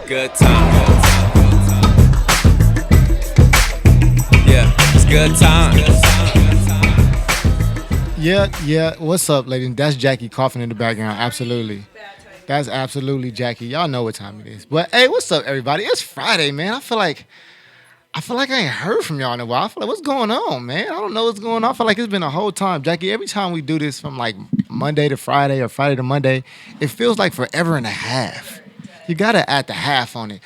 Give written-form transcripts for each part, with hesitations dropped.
good time. Yeah, it's good time. Yeah. What's up, ladies? That's Jackie coughing in the background. Absolutely. That's absolutely Jackie. Y'all know what time it is. But hey, what's up, everybody? It's Friday, man. I feel like I ain't heard from y'all in a while. I feel like what's going on, man? I don't know what's going on. I feel like it's been a whole time. Jackie, every time we do this from like Monday to Friday or Friday to Monday, it feels like forever and a half. You gotta add the half on it.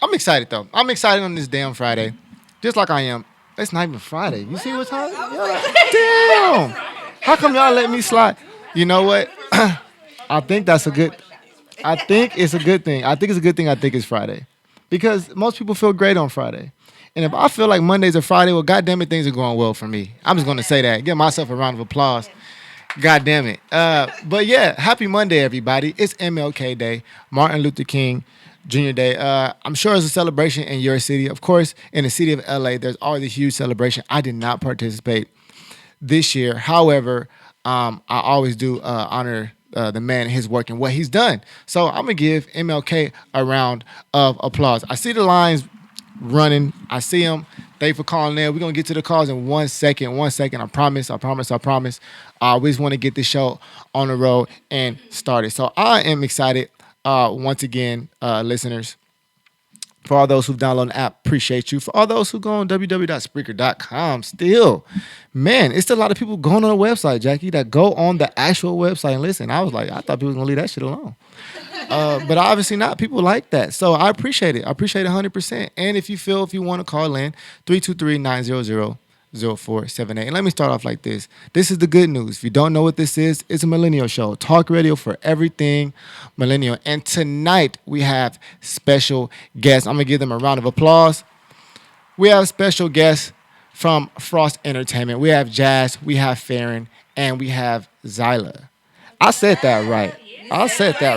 I'm excited though. I'm excited on this damn Friday. Just like I am. It's not even Friday. You see what time? Damn. How come y'all let me slide? You know what? I think that's a good. I think it's a good thing. I think it's a good thing. I think it's Friday, because most people feel great on Friday, and if I feel like Mondays or Friday, well, goddamn it, things are going well for me. I'm just gonna say that. Give myself a round of applause. God damn it. But yeah, happy Monday, everybody. It's MLK Day, Martin Luther King Jr. Day. I'm sure it's a celebration in your city. Of course, in the city of LA, there's always a huge celebration. I did not participate this year. However, I always do honor the man and his work and what he's done. So I'm gonna give MLK a round of applause. I see the lines running. I see them. Thank you for calling in. We're gonna get to the calls in 1 second. 1 second. I promise. We just want to get this show on the road and started. So I am excited. Once again, listeners. For all those who've downloaded the app, appreciate you. For all those who go on www.spreaker.com, still, man, it's still a lot of people going on the website, Jackie, that go on the actual website and listen. I was like, I thought people were going to leave that shit alone. But obviously not. People like that. So I appreciate it. I appreciate it 100%. And if you want to call in, 323-900-0478. And let me start off like this. This is the good news. If you don't know what this is, it's a millennial show. Talk radio for everything millennial. And tonight we have special guests. I'm going to give them a round of applause. We have special guests from Frost Entertainment. We have Jazz, we have Farron, and we have Zyla. I said that right. I said I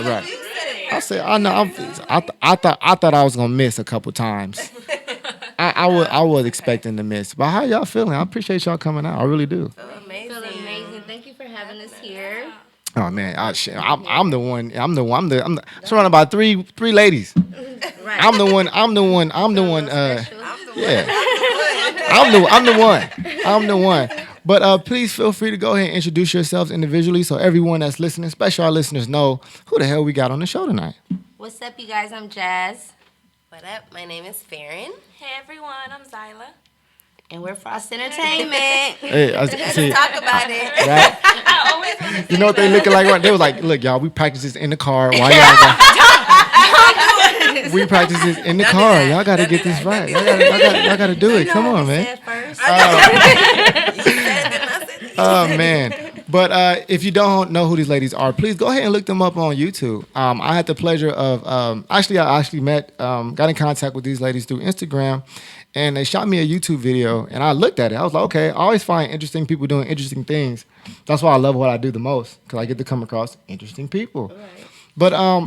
know. I thought I was gonna miss a couple times. I was expecting to miss. But how y'all feeling? I appreciate y'all coming out. I really do. Feel amazing. Thank you for having us here. Oh man, I'm the one. I'm surrounded by three ladies. Right. I'm the one. Yeah. I'm the one. But please feel free to go ahead and introduce yourselves individually so everyone that's listening, especially our listeners, know who the hell we got on the show tonight. What's up, you guys? I'm Jazz. What up? My name is Farron. Hey everyone, I'm Zyla. And we're Frost Entertainment. Hey, Let's talk about it. Right? I always want to You know what they looking like? Right? They was like, look, y'all, we practice this in the car. Why y'all we practice this in the car. Y'all got to get this right. Y'all got to do it. Come on, man. Oh, man. But if you don't know who these ladies are, please go ahead and look them up on YouTube. I had the pleasure of I met, got in contact with these ladies through Instagram, and they shot me a YouTube video, and I looked at it. I was like, okay, I always find interesting people doing interesting things. That's why I love what I do the most, because I get to come across interesting people. Right. But I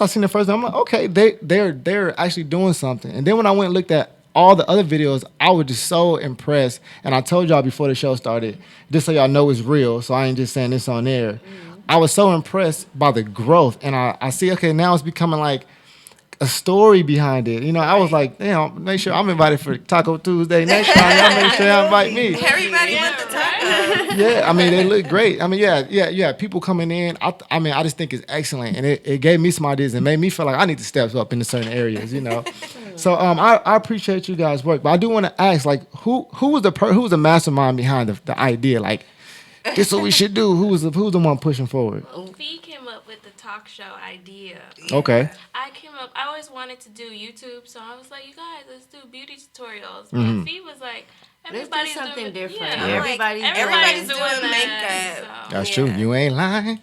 seen the first one. I'm like, okay, they're actually doing something. And then when I went and looked at all the other videos, I was just so impressed. And I told y'all before the show started, just so y'all know it's real, so I ain't just saying this on air. Mm-hmm. I was so impressed by the growth. And I see, okay, now it's becoming like a story behind it. You know, I was like, damn, make sure I'm invited for Taco Tuesday next time. Y'all make sure y'all invite me. Everybody wants the tacos. Yeah, I mean, they look great. I mean, yeah. People coming in. I just think it's excellent, and it gave me some ideas and made me feel like I need to step up in certain areas. You know, so I appreciate you guys' work, but I do want to ask, like, who was the mastermind behind the idea? Like, this is what we should do. Who's the one pushing forward? Fee came up with the talk show idea. Okay. I always wanted to do YouTube, so I was like, you guys, let's do beauty tutorials. Mm-hmm. But Fee was like, Let's everybody's do something doing, different. Yeah. Everybody's doing that, makeup. so. That's true. You ain't lying.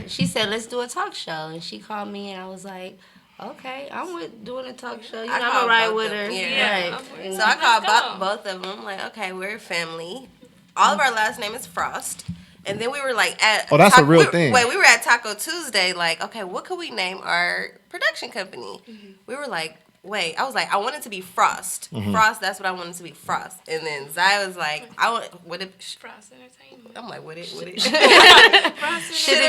She said, let's do a talk show. And she called me, and I was like, okay, I'm with doing a talk show. You know, I'm right with her. Yeah. Right. So I called both of them. I'm like, okay, we're a family. All of our last name is Frost. And then we were like at... Oh, that's a real thing. Wait, we were at Taco Tuesday, like, okay, what could we name our production company? Mm-hmm. We were like, wait, I was like, I want it to be Frost. Mm-hmm. Frost, that's what I wanted to be, Frost. And then Zai was like, what if... Frost Entertainment. I'm like, what it... Should it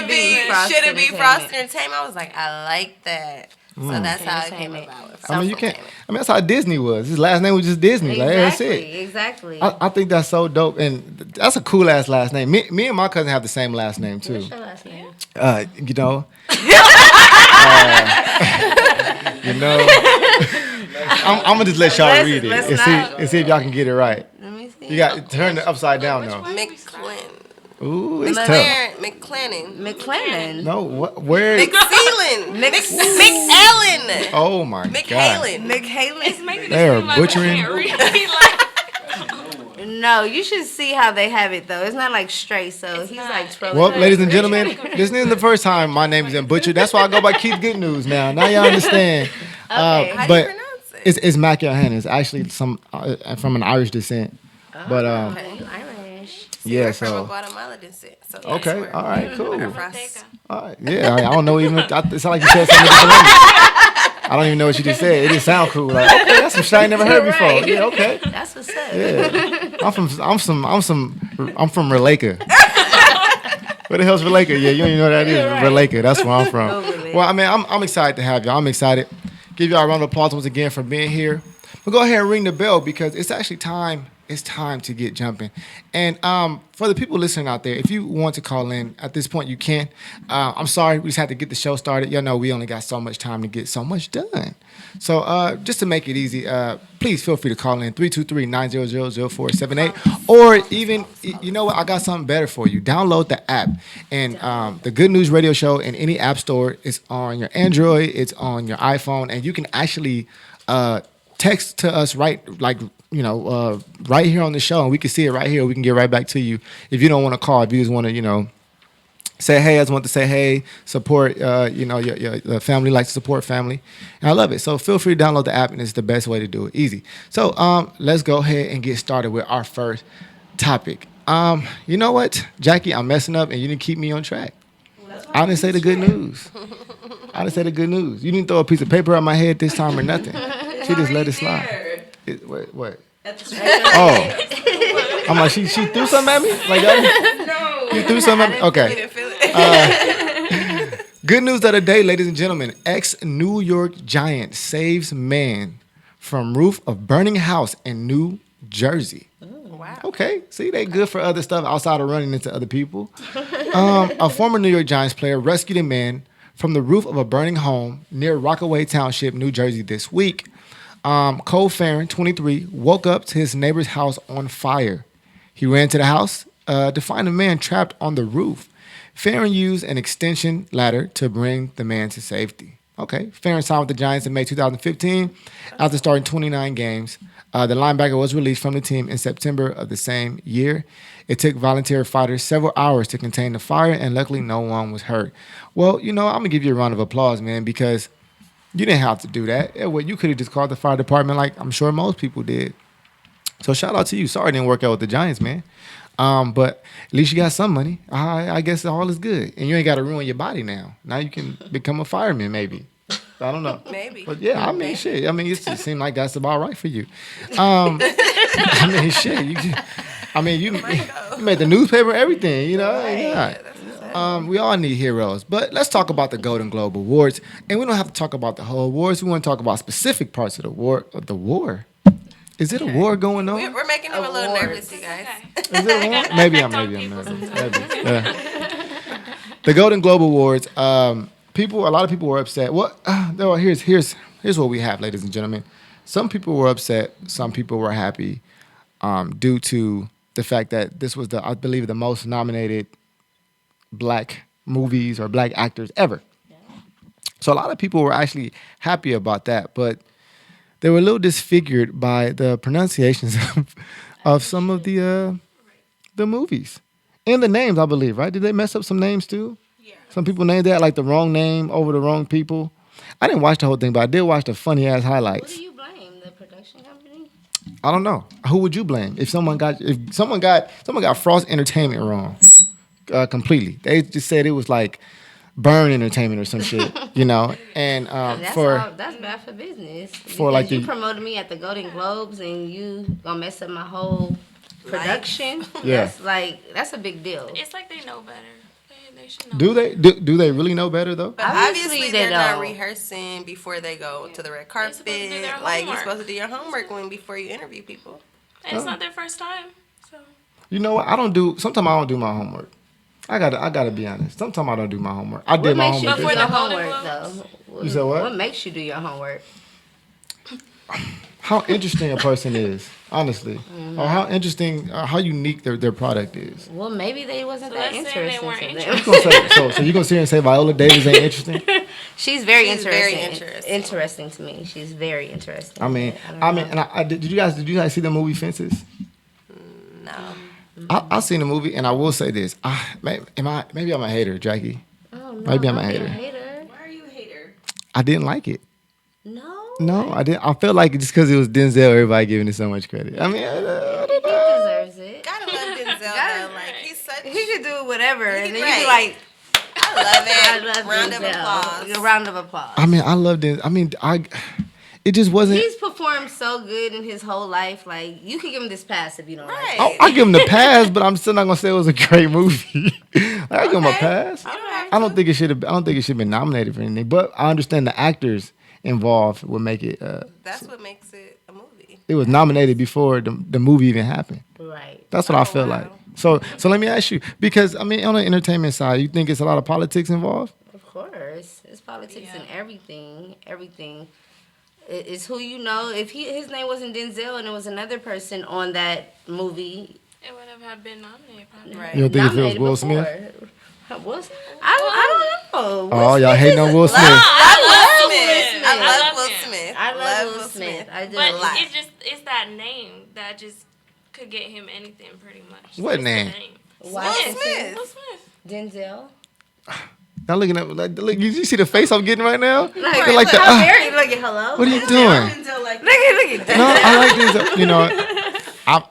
be Frost Frost Entertainment? I was like, I like that. So that's how it came Entertainment. about. I mean, you can't. I mean, that's how Disney was. His last name was just Disney. Like, that's it. Exactly. I think that's so dope, and that's a cool ass last name. Me and my cousin have the same last name too. What's your last name? You know, you know. I'm gonna just let y'all read it and see if y'all can get it right. Let me see. You got to turn it upside down though. McClin. Ooh, it's tough. McClennan. McClennan. No, what? Where? McSeelan. McAllen. Oh my god. McHalen. McHalen. It's making They it are seem like we butchering. can't read. Like, No, you should see how they have it though. It's not like straight, so he's like twirling. Well, ladies and gentlemen, this isn't the first time my name is in butchered. That's why I go by Keith Good News now. Now y'all understand. How do you But pronounce it? it's McElhannon. It's actually some from an Irish descent. But Irish. yeah, We're from a so Guatemala descent. So that's okay, where all right, cool. we're Manteca. from. All right, yeah, I don't know even. It sounds like you said something different. I don't even know what you just said. It didn't sound cool. Like, okay, that's some shit I ain't never heard before. Right. Yeah, okay. That's what's up. Yeah, I'm from Relaka. Where the hell's Relaka? Yeah, you don't even know what that is. Right. Relaka. That's where I'm from. Overly. Well, I mean, I'm excited to have y'all. I'm excited. Give y'all a round of applause once again for being here. But go ahead and ring the bell because it's actually time. It's time to get jumping. And for the people listening out there, if you want to call in at this point, you can. I'm sorry, we just had to get the show started. Y'all know we only got so much time to get so much done. So just to make it easy, please feel free to call in 323-900-0478. Or even, you know what, I got something better for you. Download the app. And the Good News Radio Show in any app store is on your Android, it's on your iPhone, and you can actually text to us right here on the show, and we can see it right here. We can get right back to you. If you don't want to call, if you just want to, say hey, I just want to say hey, support, your family likes to support family. And I love it. So feel free to download the app, and it's the best way to do it. Easy. So let's go ahead and get started with our first topic. You know what, Jackie, I'm messing up, and you didn't keep me on track. I didn't say the good news. I didn't say the good news. You didn't throw a piece of paper on my head this time or nothing. She just let it slide. What? Oh. I'm like, she threw something at me? Like, you threw something at me? Okay. Good news of the day, ladies and gentlemen. Ex-New York Giant saves man from roof of burning house in New Jersey. Wow. Okay, see, they good for other stuff outside of running into other people. A former New York Giants player rescued a man from the roof of a burning home near Rockaway Township, New Jersey this week. Cole Farron, 23, woke up to his neighbor's house on fire. He ran to the house to find a man trapped on the roof. Farron used an extension ladder to bring the man to safety. Okay, Farron signed with the Giants in May 2015 after starting 29 games. The linebacker was released from the team in September of the same year. It took volunteer fighters several hours to contain the fire, and luckily no one was hurt. Well, I'm going to give you a round of applause, man, because you didn't have to do that. Well, you could have just called the fire department like I'm sure most people did. So shout out to you. Sorry it didn't work out with the Giants, man. But at least you got some money. I guess all is good. And you ain't got to ruin your body now. Now you can become a fireman maybe. I don't know. Maybe. But yeah, I mean, shit. I mean, it just seemed like that's about right for you. I mean, shit. You made the newspaper, everything, Yeah. We all need heroes. But let's talk about the Golden Globe Awards. And we don't have to talk about the whole awards. We want to talk about specific parts of the war. Is it a war going on? We're making him a little nervous, you guys. Is it a war? Maybe I'm nervous. Maybe. Yeah. The Golden Globe Awards. A lot of people were upset. Here's what we have, ladies and gentlemen. Some people were upset. Some people were happy, due to the fact that this was I believe, the most nominated black movies or black actors ever. Yeah. So a lot of people were actually happy about that, but they were a little disfigured by the pronunciations of some of the movies and the names, I believe. Right? Did they mess up some names too? Yeah. Some people named that like the wrong name over the wrong people. I didn't watch the whole thing, but I did watch the funny ass highlights. What do you blame? The production company? I don't know. Who would you blame if someone got Frost Entertainment wrong completely? They just said it was like Burn Entertainment or some shit, And that's bad for business. Because you promoted me at the Golden Globes and you gonna mess up my whole production. Yeah, That's a big deal. It's like they know better. They should know. Do they really know better though? But Obviously obviously, they they're not don't. rehearsing before they go to the red supposed to do carpet. their Like, you're homework. supposed to do your homework before you interview people. And it's not their first time. So You know what? Sometimes I don't do my homework. I gotta be honest. Sometimes I don't do my homework. I did What my makes you homework. do Before your the Golden homework, Globes? though? You said what? What makes you do your homework? How interesting a person is, honestly, or how interesting, how unique their product is. Well, maybe they wasn't So that let's say they interesting weren't to interested. them. You gonna say, so you gonna sit here and say Viola Davis ain't interesting? She's very She's interesting. very interesting. Interesting to me. She's very interesting. I mean, don't know. and did you guys see the movie Fences? No. I seen the movie, and I will say this. Maybe I'm a hater, Jackie. Oh, no, maybe I'm a don't be hater. Why are you a hater? I didn't like it. No. No, I didn't. I felt like just because it was Denzel, everybody giving it so much credit. I mean, I don't He know. deserves it. Gotta love Denzel, though. Like, he's such... He could do whatever, and then you Right. be like, I love it. I love Round of Denzel. applause. A round of applause. I mean, I loved it. I mean, it just wasn't. He's performed so good in his whole life. Like, you can give him this pass if you don't Right. like I give him the pass, but I'm still not gonna say it was a great movie. I give him a pass. I don't think it should have. I don't think it should have been nominated for anything. But I understand the actors involved would make it. That's what makes it a movie. It was nominated before the movie even happened. it. Right. That's what I feel wow. like. So let me ask you, because I mean, on the entertainment side, you think it's a lot of politics involved? Of course. It's politics Yeah. and everything. Everything. It's who you know. If his name wasn't Denzel and it was another person on that movie, It would have been nominated probably. Right. You don't think if it was nominated Will Smith? before. I don't know. Oh, y'all hating on Will Smith? I love love Will Smith. Smith. I love I Will love him. Smith. I love Will Smith. I do. But a lot. it's that name that just could get him anything pretty much. What It's the name? Washington, Smith. Will Smith. Denzel. Y'all looking at like, look. You see the face I'm getting right now? Like, They're like how the, dare you look at hello? what are you doing? Look at No, I like Denzel. You know,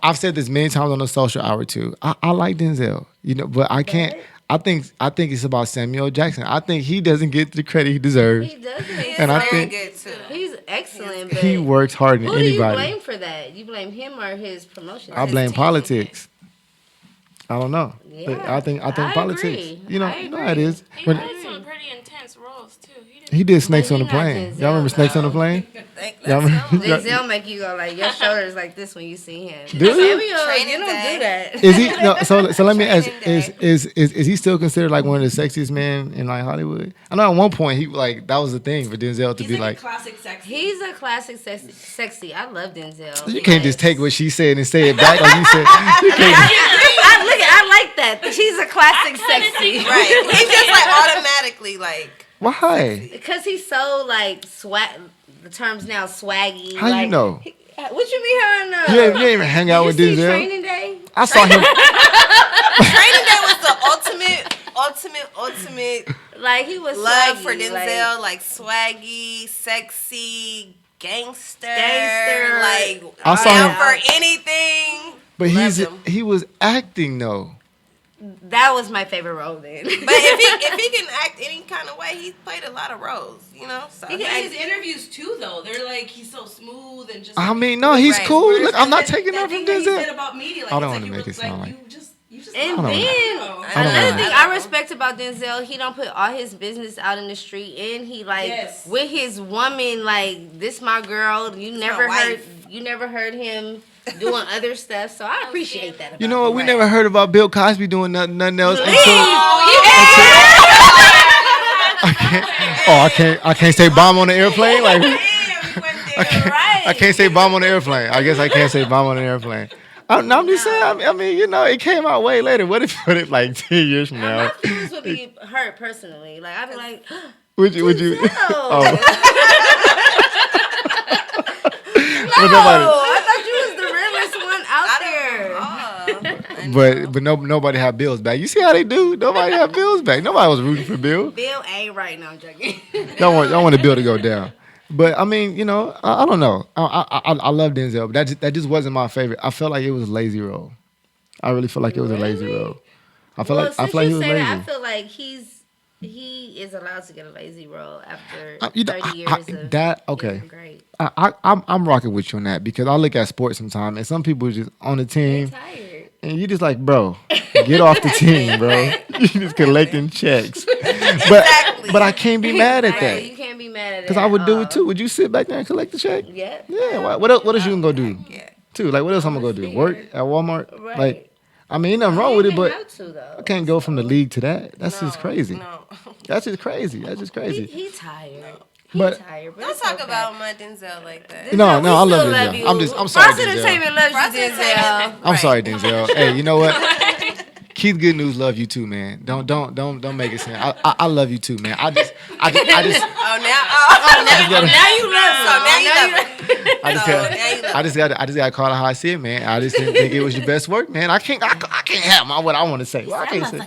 I've said this many times on the social hour too. I like Denzel. You know, but I can't. I think it's about Samuel Jackson. I think he doesn't get the credit he deserves. He doesn't. And I Very think good, too. He's excellent. But he works harder who than do you anybody. blame for that? You blame him or his promotion? I blame politics. I don't know. But Yeah, I think I politics. agree. You know, I you know how it agree. is. He When- played some pretty intense roles too. he did Snakes But on he the not plane. Denzel, Y'all remember Snakes on the though. plane? Thank Y'all remember? Denzel make you go like your shoulders like this when you see him. Do you? Samuel, Training you don't day. do that. Is he no? So let me ask: Training is he still considered like one of the sexiest men in like Hollywood? I know at one point he like that was the thing for Denzel to be like. classic sexy. He's a classic sexy. I love Denzel. You can't just take what she said and say it back like you said. You can't. I like that. She's a classic sexy. Right. He just like automatically like. Why? Because he's so like swag. The term's now swaggy. How like, you know? What you mean? How I know? You ain't even hang out you with see Denzel. Training Day? I saw him. Training Day was the ultimate Like he was love swaggy, for Denzel. Like swaggy, sexy, gangster. Like I saw down him- for anything. But Loved him. he was acting though. That was my favorite role then. But if he can act any kind of way, he's played a lot of roles, you know. So But his interviews too, though, they're like he's so smooth and just. I mean, no, he's Right. cool. Whereas Look, I'm not that- taking that that from thing that he said Denzel. about media, like, I don't it's wanna like make you it were- sound like- you just And love then him. another know. thing I respect about Denzel, he don't put all his business out in the street, and he like Yes. with his woman, like this my girl. You never my heard wife. him doing other stuff, so I appreciate that. About You know what? We him. never heard about Bill Cosby doing nothing else until. I can't say bomb on the airplane. Like I can't say bomb on the airplane. I guess I can't say bomb on the airplane. I'm just saying. I mean, you know, it came out way later. What if put it like 10 years from now? My feelings would be hurt personally. Like I'd be like, Would you? Denzel. Oh. No, But nobody- I thought you was the realest one out there. But nobody had Bill's back. You see how they do? Nobody had Bill's back. Nobody was rooting for Bill. Bill ain't right now, joking. Y'all want the Bill to go down. But I mean, you know, I don't know. I love Denzel, but that just wasn't my favorite. I felt like it was a lazy role. I really feel like it was a lazy Really? role. I feel Well, like since he you was say lazy. that, I feel like he is allowed to get a lazy role after You know, 30 years of that okay. being great. I'm rocking with you on that because I look at sports sometimes and some people just on the They're team. tired. And you just like, bro, get off the team, bro. You just collecting checks. But I can't be mad at that. You can't be mad at it. Because I would do it too. Would you sit back there and collect the check? Yeah. Yeah. What else you can go do? Yeah. Too. Like, what else I'm going to go do? Work at Walmart? Right. Like, I mean, ain't nothing wrong with it, but though. I can't go from the league to that. That's just crazy. No. That's just crazy. That's just crazy. He tired. But Tired, but Don't it's talk okay. about my Denzel like that. no, I love Still love Denzel. you. I'm sorry, Frost Denzel. Entertainment loves Frost you, Denzel. Entertainment. I'm Right. sorry, Denzel. Hey, you know what? Keith Good News love you too, man. Don't make it sound. I love you too, man. I just Oh, now you love him. So now you love him. I just gotta call it how I see it, man. I just didn't think it was your best work, man. I can't have what I want to say. Well, I can't say,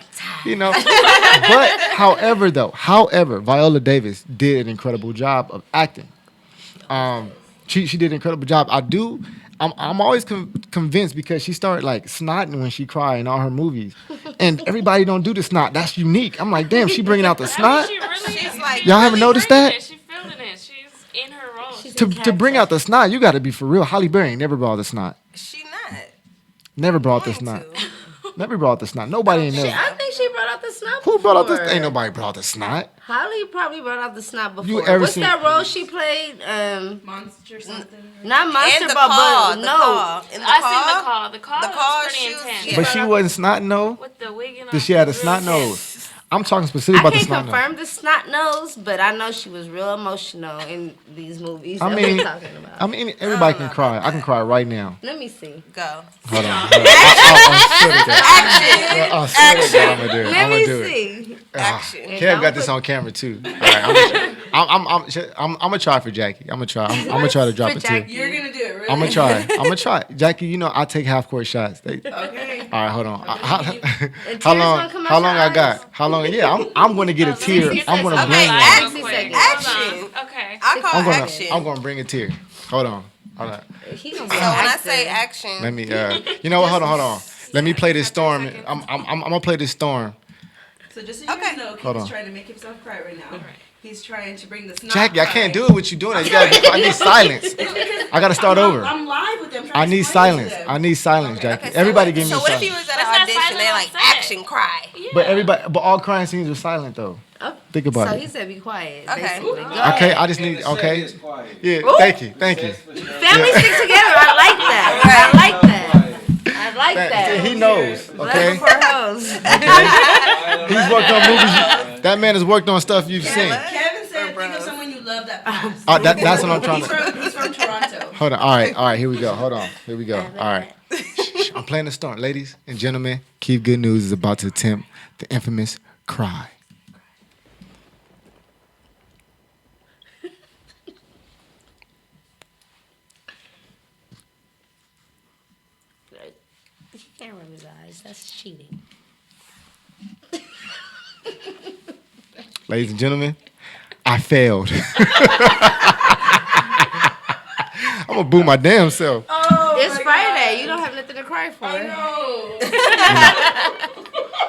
you know. But however, Viola Davis did an incredible job of acting. She did an incredible job. I'm always convinced because she started like snotting when she cried in all her movies, and everybody don't do the snot. That's unique. I'm like, damn, she bringing out the snot. She's like, Y'all haven't noticed that? She's feeling it. She's in her role. To bring out the snot, you got to be for real. Holly Berry ain't never brought the snot. she not. Never brought the Going snot. to. Never brought the snot. Nobody ain't never. I think she brought out the snot. Who brought out this? before. Ain't nobody brought the snot. Holly probably brought out the snot before. You ever What's seen- that role she played? Monster something. Not Monster, And the but call. no. In the I call. seen the call. The call The call, was pretty she was- intense. yeah. But she wasn't snotting no. With the wig and all. That she had a Real snot intense. nose. I'm talking specifically I about the can't snot nose. confirm the snot nose, but I know she was real emotional in these movies I that mean, we're talking about. everybody can cry. I can cry right now. Let me see. Go. Hold on. I'm gonna do it. Let I'm me gonna do it. see. Action. Kev got this on camera too. All right, I'm gonna try for Jackie. I'm gonna try. I'm gonna try to drop For a tear. Jackie. You're gonna do it, really? I'm gonna try. Jackie, you know I take half court shots. Okay. All right, hold on. How tears long? gonna come out How long your I got? eyes? How long? Yeah, I'm gonna get a tear. I'm gonna bring Okay, one. 60 seconds. Action. Okay. I call I'm action. gonna bring a tear. Hold on. He gonna be So when I acting. say action, Let me. You know what? Hold on. Let me play this storm. I'm gonna play this storm. So just so you Okay. guys know, Hold Keith on. is trying to make himself cry right now. He's trying to bring the snot. Jackie, I cry. can't do it with you doing it. You gotta. I need silence. I gotta start over. I'm live with them. I need silence. I need silence, Jackie. okay, so Everybody what, give me So what if silence. you was at Let's an not audition? silence They like on set. action cry. But all crying scenes are silent though. Oh, Think about so it. he said be quiet. Okay. Basically. Go Okay, ahead. I just need. Okay. It's quiet. Yeah. Thank you. Family stick together. I like that. I like that. I like that. He knows. Okay. Love for hoes. He's worked on movies. That man has worked on stuff you've seen. Kevin said, think of someone you love that passed. That's what I'm trying to. He's from Toronto. Hold on. All right. Here we go. Hold on. Here we go. All right. Shh, I'm playing the storm, ladies and gentlemen. Keep Good News is about to attempt the infamous cry. He can't rub his eyes. That's cheating. Ladies and gentlemen, I failed. I'm gonna boo my damn self. It's Friday. You don't have nothing to cry for.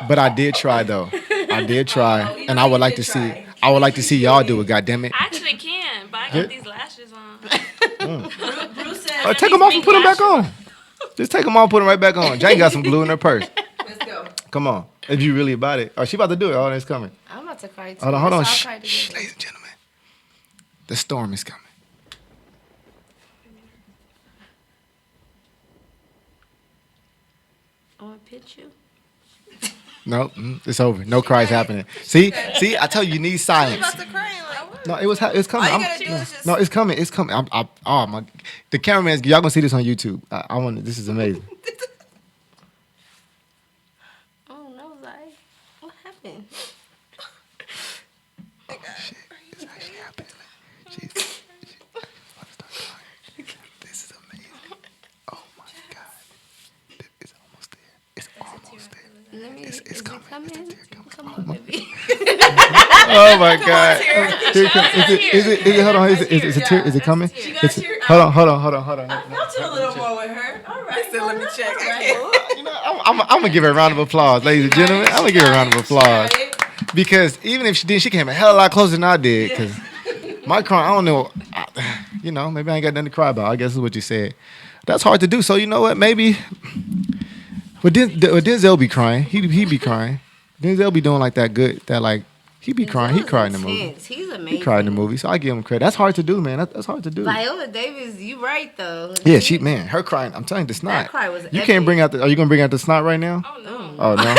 But I did try though. I did try, and I would like to see. I would like to see y'all do it. God damn it! I actually can, but I got these lashes on. Bruce said, Take them off and put them back on. Just take them off, put them right back on. Jackie got some glue in her purse. let's go. Come on, if you really about it. Oh, she about to do it. Oh, it's coming. I'm about to cry too. Hold on. Let's all Shh, cry shh, together. ladies and gentlemen, the storm is coming. I want to pitch you. No, it's over. No cries happening. See, I tell you, you need silence. About to cry like. No, it's coming. All you gotta do is just. No, it's coming. It's coming. Oh my, the cameraman. Y'all gonna see this on YouTube. I want. This is amazing. Oh no, Zai. What happened? It's actually happening. She's about to start crying. This is amazing. Oh my God. It's almost there. It's almost there. Let me. It's is coming. it coming? It's a tear coming. Come on, baby. Oh my God. Here it comes. Is it? Hold on. Is it a tear? Is it coming? She got It's, tear. hold on. I felt it a little more with her. All right. So let me check. You know, I'm gonna give her a round of applause, ladies and gentlemen. I'm gonna give her a round of applause because even if she did, she came a hell of a lot closer than I did. Because my crying, I don't know, you know, maybe I ain't got nothing to cry about. I guess is what you said. That's hard to do. So you know what? Maybe But Denzel be crying. He be crying. Denzel be doing like that good. That like he be crying. He Denzel's cried in the movie. intense. He's amazing. He cried in the movie. So I give him credit. That's hard to do, man. That's hard to do. Viola Davis, you right though. Yeah, her crying. I'm telling you, the snot. That cry was You epic. can't bring out the. Are you gonna bring out the snot right now? Oh no. Oh no.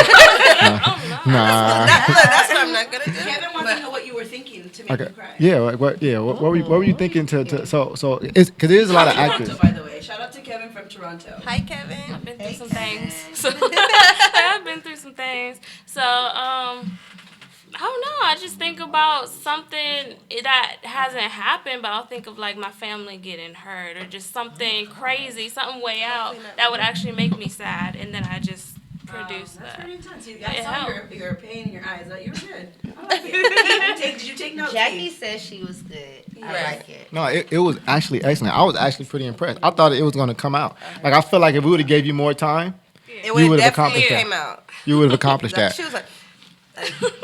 Nah. That's what I'm not gonna do. Kevin wants to know what you were thinking to make Okay. him cry. Yeah. Like what? Yeah. What were you thinking to? So it's because there's a lot of Toronto, actors. by the way. Shout out to Kevin from Toronto. Hi, Kevin. I've been through some things. So I've been through some things. So I don't know. I just think about something that hasn't happened, but I'll think of like my family getting hurt or just something crazy, something way out that would actually make me sad, and then I just produce That's that. pretty intense. I It saw helped. your pain in your eyes. You were good. I like it. Did you take notes? Jackie says she was good. I Right. like it. No, it was actually excellent. I was actually pretty impressed. I thought it was gonna come out. Like I feel like if we would have gave you more time, It You would would've have definitely accomplished that. came out. you would have accomplished that. She was like,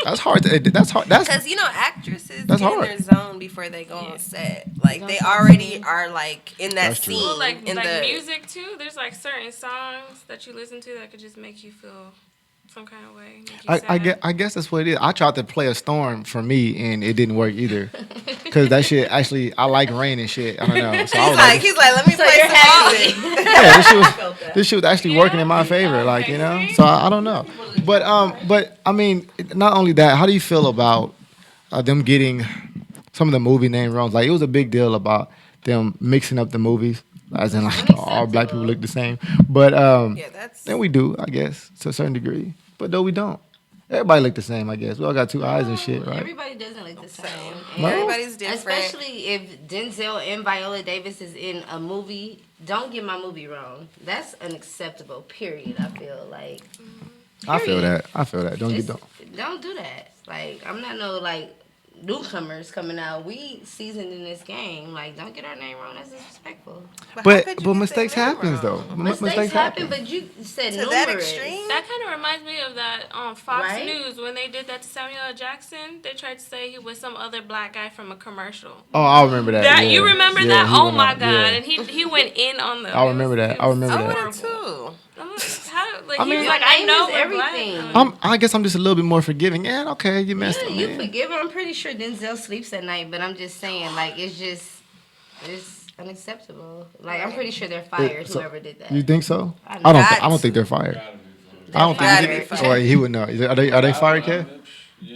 That's hard. That's hard. That's because actresses That's get in hard. their zone before they go on set. Like they already are like in that That's true. scene. Well, like in the music too. There's like certain songs that you listen to that could just make you feel some kind of way. Make you sad. I guess that's what it is. I tried to play a storm for me, and it didn't work either. Cause that shit actually, I like rain and shit. I don't know. So I was like, he's like, let me So play you're some happy. music. yeah, this shit was actually working in my favor. Like Okay, you know. see? So I don't know. But I mean, not only that. How do you feel about them getting some of the movie name wrong? Like it was a big deal about them mixing up the movies, as in like all black people look the same. But Yeah, that's then we do, I guess, to a certain degree. But though we don't. Everybody look the same, I guess. We all got two eyes and shit, right? Everybody doesn't look the same. No? And everybody's different. especially if Denzel and Viola Davis is in a movie. Don't get my movie wrong. That's unacceptable. Period. I feel like. I feel Period. that. I feel that. Don't get Just don't. don't do that. Like I'm not no like newcomers coming out. We seasoned in this game. Like don't get our name wrong. That's disrespectful. how But could you get mistakes their name happens wrong? though. Mistakes happen, but you said To numerous. that extreme? That kind of reminds me of that Fox Right? News when they did that to Samuel L. Jackson. They tried to say he was some other black guy from a commercial. Oh, I remember that. That yeah. you remember Yeah, that? he Oh went my out, god! yeah. And he went in on them. I remember that. I remember I that. would have too. I'm like, how, like, I he mean- was like, Your I name know is we're everything. black. I guess I'm just a little bit more forgiving. Yeah, okay, you messed Yeah, up. you man. forgive him. I'm pretty sure Denzel sleeps at night, but I'm just saying, like, it's unacceptable. Like, I'm pretty sure they're fired. So, whoever did that. You think so? I I don't. Got I don't think they're fired. I don't gotta think. be He, or he would know. Are they fired, Kev?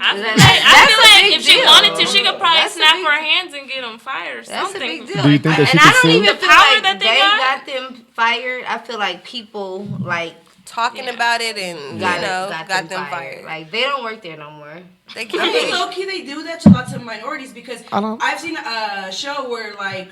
I feel That's like a big if she deal. wanted to, she could probably That's a snap big her deal. hands and get him fired or That's a something. big deal. Do you think that she and could I don't sue? even The feel power like that they they got? got them fired. I feel like people like Talking about it and got them fired. Like they don't work there no more. They I can't. think low key they do that to lots of minorities because I don't- I've seen a show where like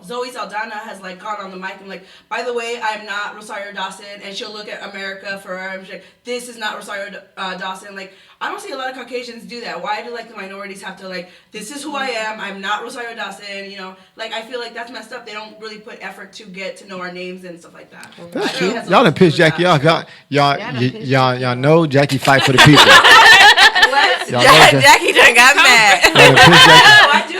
Zoe Saldana has like gone on the mic and like, by the way, I'm not Rosario Dawson, and she'll look at America for her and she's like, this is not Rosario Dawson. Like I don't see a lot of Caucasians do that. Why do like the minorities have to like, this is who I am. I'm not Rosario Dawson. You know, like I feel like that's messed up. They don't really put effort to get to know our names and stuff like that. I That's think true. it has a Y'all lot done to do pissed with Jackie that. off. Y'all know Jackie fight for the people. Y'all know Jackie done got mad. Y'all done pissed Jackie. Oh, I do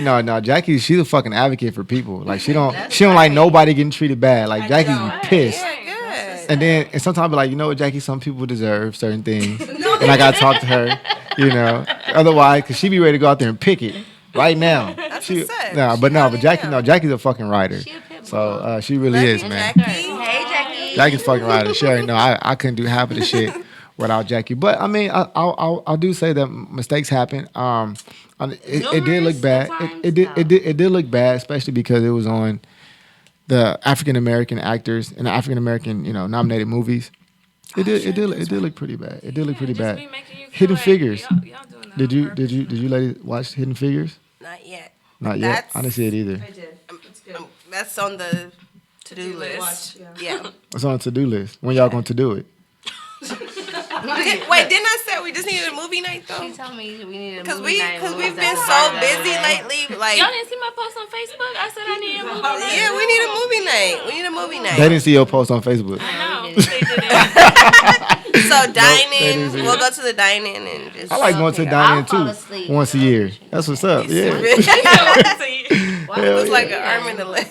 that. No, Jackie, she's a fucking advocate for people. Like she don't like nobody getting treated bad. Like Jackie's know. pissed. Good. And sometimes I be like, you know what, Jackie, some people deserve certain things. And I gotta talk to her, you know. Otherwise, cause she be ready to go out there and pick it right now. That's She, what's up. nah, She but probably Jackie, know. Jackie's a fucking writer. She a pit So bull. she really Love is, you, man. Jackie. Hey Jackie. Jackie's fucking writer. She already know I couldn't do half of the shit without Jackie. But I mean, I do say that mistakes happen. It did look Numerous bad. times? It did look bad, especially because it was on the African American actors and the African American nominated movies. It did look pretty bad. It did look pretty Just bad. be making you feel Hidden like Figures. Y'all doing that on Did purpose. you ladies watch Hidden Figures? Not yet. Not yet. I didn't see it either. I did. It's good. That's on the to-do list. Watch, Yeah. It's on the to-do list. When y'all going to do it? Wait, didn't I say we just needed a movie night though? She told me we needed a Because movie night when we've was been at so the busy bar. lately. Like, Y'all didn't see my post on Facebook? I said I need a movie night. yeah, we need a movie night. We need a movie They night. didn't see your post on Facebook. No, we they didn't. So they dining, didn't see we'll it. go to the dining and just. I like going to the I'll dining fall too. asleep. Once a year. That's what's up. Yeah. Looks like an arm and a leg.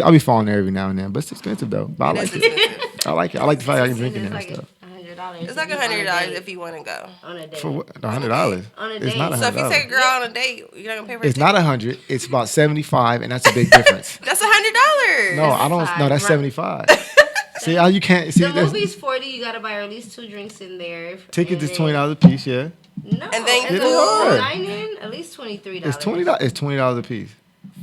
I'll be falling there every now and then, but it's expensive though. But I like it. Expensive. I like it. I like the fact I can drink in there and It's stuff. like $100. It's like $100 if you want to go. on a date. For what? $100. On a It's date. not So if you take a $100. girl on a date, you're not gonna pay for It's it. not 100. It's about 75, and that's a big difference. That's $100. No, I don't. No, that's Right. 75. See how you can't see. The That's, movie's 40. You gotta buy at least 2 drinks in there. tickets And is then- $20 a piece. Yeah, No, And then it's It is. $9 at least $23. it's $20. It's $20 a piece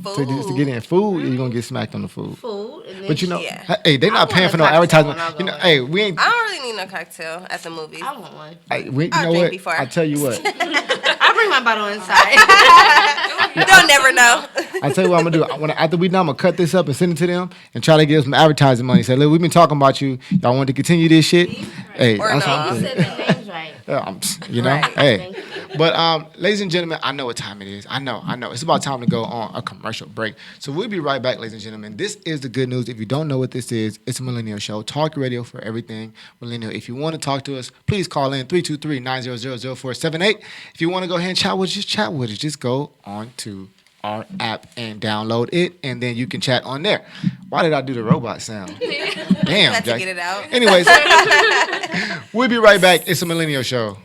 to get in. Food, you're gonna get smacked on the food. Food, and then But you know, Yeah. hey, they not I paying want for a no cocktail advertisement. when I go You know, in. hey, we ain't. I don't really need no cocktail at the movies. I want one. You I'll know drink what? before. I tell you what. I bring my bottle inside. You don't never know. I tell you what I'm gonna do. After we done, I'm gonna cut this up and send it to them and try to give some advertising money. Say, look, we've been talking about you. Y'all want to continue this shit? Hey, Or that's no. what I'm You saying. said the names right. Yeah, you know, Right. hey. Thank you. But ladies and gentlemen, I know what time it is. I know. It's about time to go on a commercial break. So we'll be right back, ladies and gentlemen. This is the good news. If you don't know what this is, it's a Millennial Show. Talk radio for everything Millennial. If you want to talk to us, please call in 323-900-0478. If you want to go ahead and chat with us, just chat with us. Just go on to our app and download it, and then you can chat on there. Why did I do the robot sound? Damn, Had to Jack. get it out. Anyways, we'll be right back. It's a Millennial Show.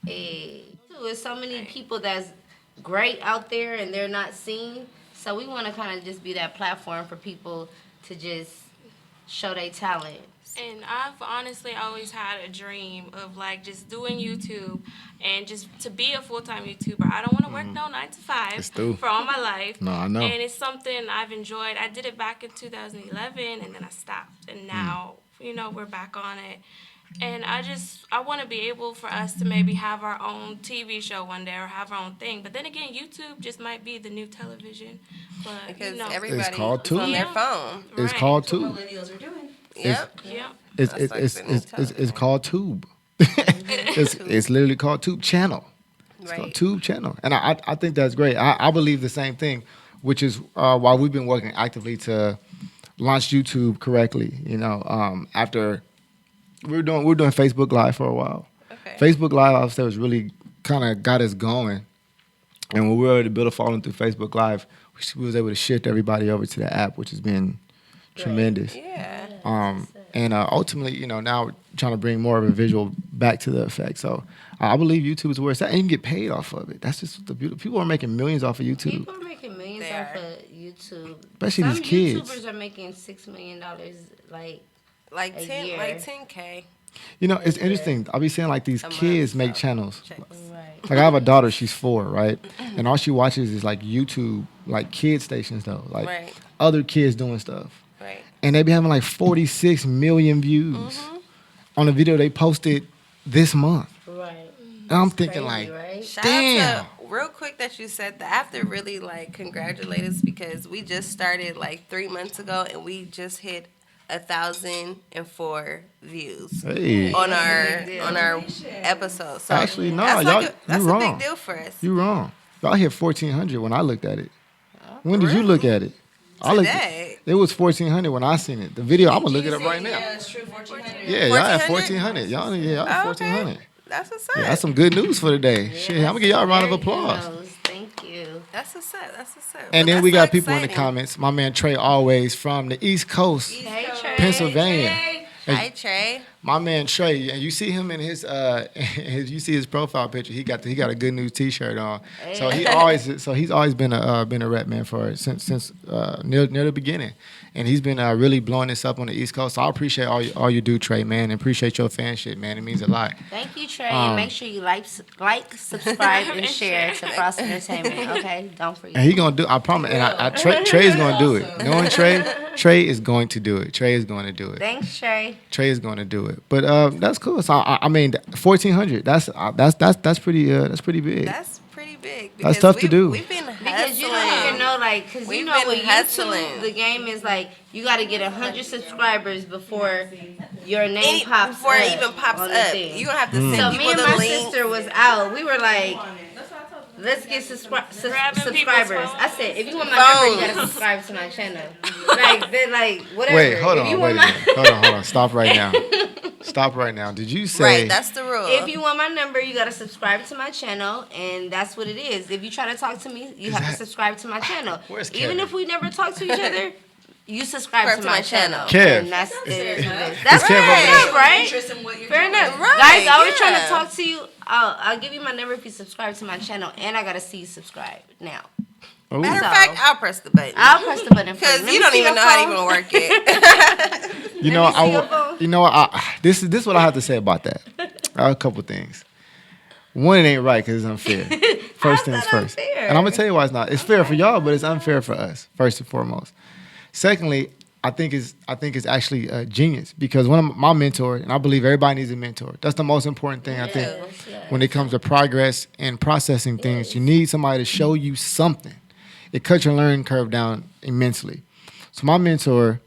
Hey, there's so many people that's great out there and they're not seen. So we want to kind of just be that platform for people to just show their talent. And I've honestly always had a dream of like just doing YouTube and just to be a full-time YouTuber. I don't want to work no 9 to 5 It's through. for all my life. No, I know. And it's something I've enjoyed. I did it back in 2011 and then I stopped. And now, we're back on it. And I want to be able for us to maybe have our own TV show one day or have our own thing. But then again, YouTube just might be the new television. But, Because It's everybody called is on Tubi. their phone. It's Right. called What Tube. millennials are doing. Yep. Yeah. It's That's like it's the new it's television. called Tube. it's literally called Tube Channel. It's called Right. Tube Channel, and I think that's great. I believe the same thing, which is why we've been working actively to launch YouTube correctly. After we were doing Facebook Live for a while. Okay. Facebook Live, I would say, was really kind of got us going, and when we were able to build a following through Facebook Live, we was able to shift everybody over to the app, which has been tremendous. Yeah. And ultimately, now we're trying to bring more of a visual back to the effect. So I believe YouTube is where it's at, and you can get paid off of it. That's just the beauty. People are making millions off of YouTube. People are making millions They off are. of YouTube. Especially Some these kids. YouTubers are making $6 million. Like, Like A 10, year. like 10K. It's interesting. I'll be seeing like these A month, kids make so channels. checks. right. Like I have a daughter, she's 4, right? And all she watches is like YouTube, like kid stations though, like Right. other kids doing stuff. Right. And they be having like 46 million views on a video they posted this month. Right. And I'm thinking Crazy, like, right? Shout Damn. out to, real quick that you said that. I have to really like congratulate us because we just started like 3 months ago and we just hit 1,004 views hey, on That's a big our deal. episode. So Actually, no, that's y'all- like that's you a wrong. big deal for us. you wrong. Y'all hit 1,400 when I looked at it. When did you look at it? I looked. Today. It was 1,400 when I seen it. The video, I'm gonna look it up right now. Yeah, it's true. 1400. Yeah, y'all at 1,400? 1,400. Y'all at Oh, okay. 1,400. That's what's Yeah, up. that's some good news for the day. Shit, I'm gonna give y'all a round of Very good applause. news. Thank you. That's what's up. That's what's up. And Well, then we that's got so people in the exciting. comments. My man Trey Always from the East Coast, Hey, Trey. Pennsylvania. Hi, Trey. My man Trey, and you see him in his you see his profile picture. He got a good news T-shirt on. So he's always been a rep man for since near the beginning, and he's been really blowing this up on the East Coast. So I appreciate all you do, Trey, man, and appreciate your fanship, man. It means a lot. Thank you, Trey. And make sure you like, subscribe, and share to Frost Entertainment. Okay, don't forget. And he gonna do. I promise. And Trey is gonna do it. Knowing Trey is going to do it. Trey is going to do it. Thanks, Trey. Trey is going to do it. But that's cool. So I mean, 1,400. That's pretty. That's pretty big. That's pretty big. That's because tough to do. We've been hustling. Because you don't even know, like, because you We've know been with hustling. YouTube, the game is like you got to get 100 subscribers before your name Any- pops before up it even pops on the up. thing. You're gonna have to Mm. send So people me and the my link. sister was out. We were like, let's get Grabbing people's subscribers. phones. I said, if you want my number, you Phones. gotta subscribe to my channel. Like, they're like, whatever. Wait, hold If you on, want wait a minute. Hold on. Stop right now. Stop right now. Did you say? Right, that's the rule. If you want my number, you gotta subscribe to my channel, and that's what it is. If you try to talk to me, you have to subscribe to my channel. Where's Even Kevin? if we never talk to each other, you subscribe to my channel. Kev. And that's Is that's Kev fair over there? enough, right? Interest in what you're Fair doing. enough. Right, Guys, I always trying yeah. to talk to you. I'll give you my number if you subscribe to my channel, and I gotta see you subscribe now. Ooh. Matter of So- fact, I'll press the button. I'll press the button for you. Because Let you me don't see even your know how to phone. even work it. You know, Let me see your phone. you know what? This is what I have to say about that. A couple things. One, it ain't right because it's unfair. First things How's that first. unfair? And I'm gonna tell you why it's not. It's fair for y'all, but it's unfair for us. First and foremost. Secondly, I think it's actually genius because one of my mentor, and I believe everybody needs a mentor. That's the most important thing I think when it comes to progress and processing things. You need somebody to show you something. It cuts your learning curve down immensely. So my mentor,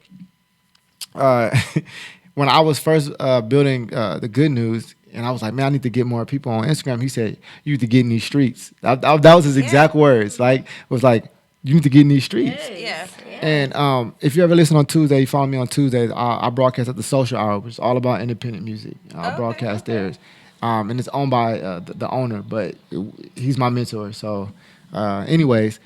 when I was first building the Good News, and I was like, man, I need to get more people on Instagram. He said, you need to get in these streets. That was his exact words. Like, it was like, you need to get in these streets. Yeah. And if you ever listen on Tuesday, you follow me on Tuesdays, I broadcast at the Social Hour, which is all about independent music. I broadcast theirs. And it's owned by the owner, but he's my mentor. So anyways,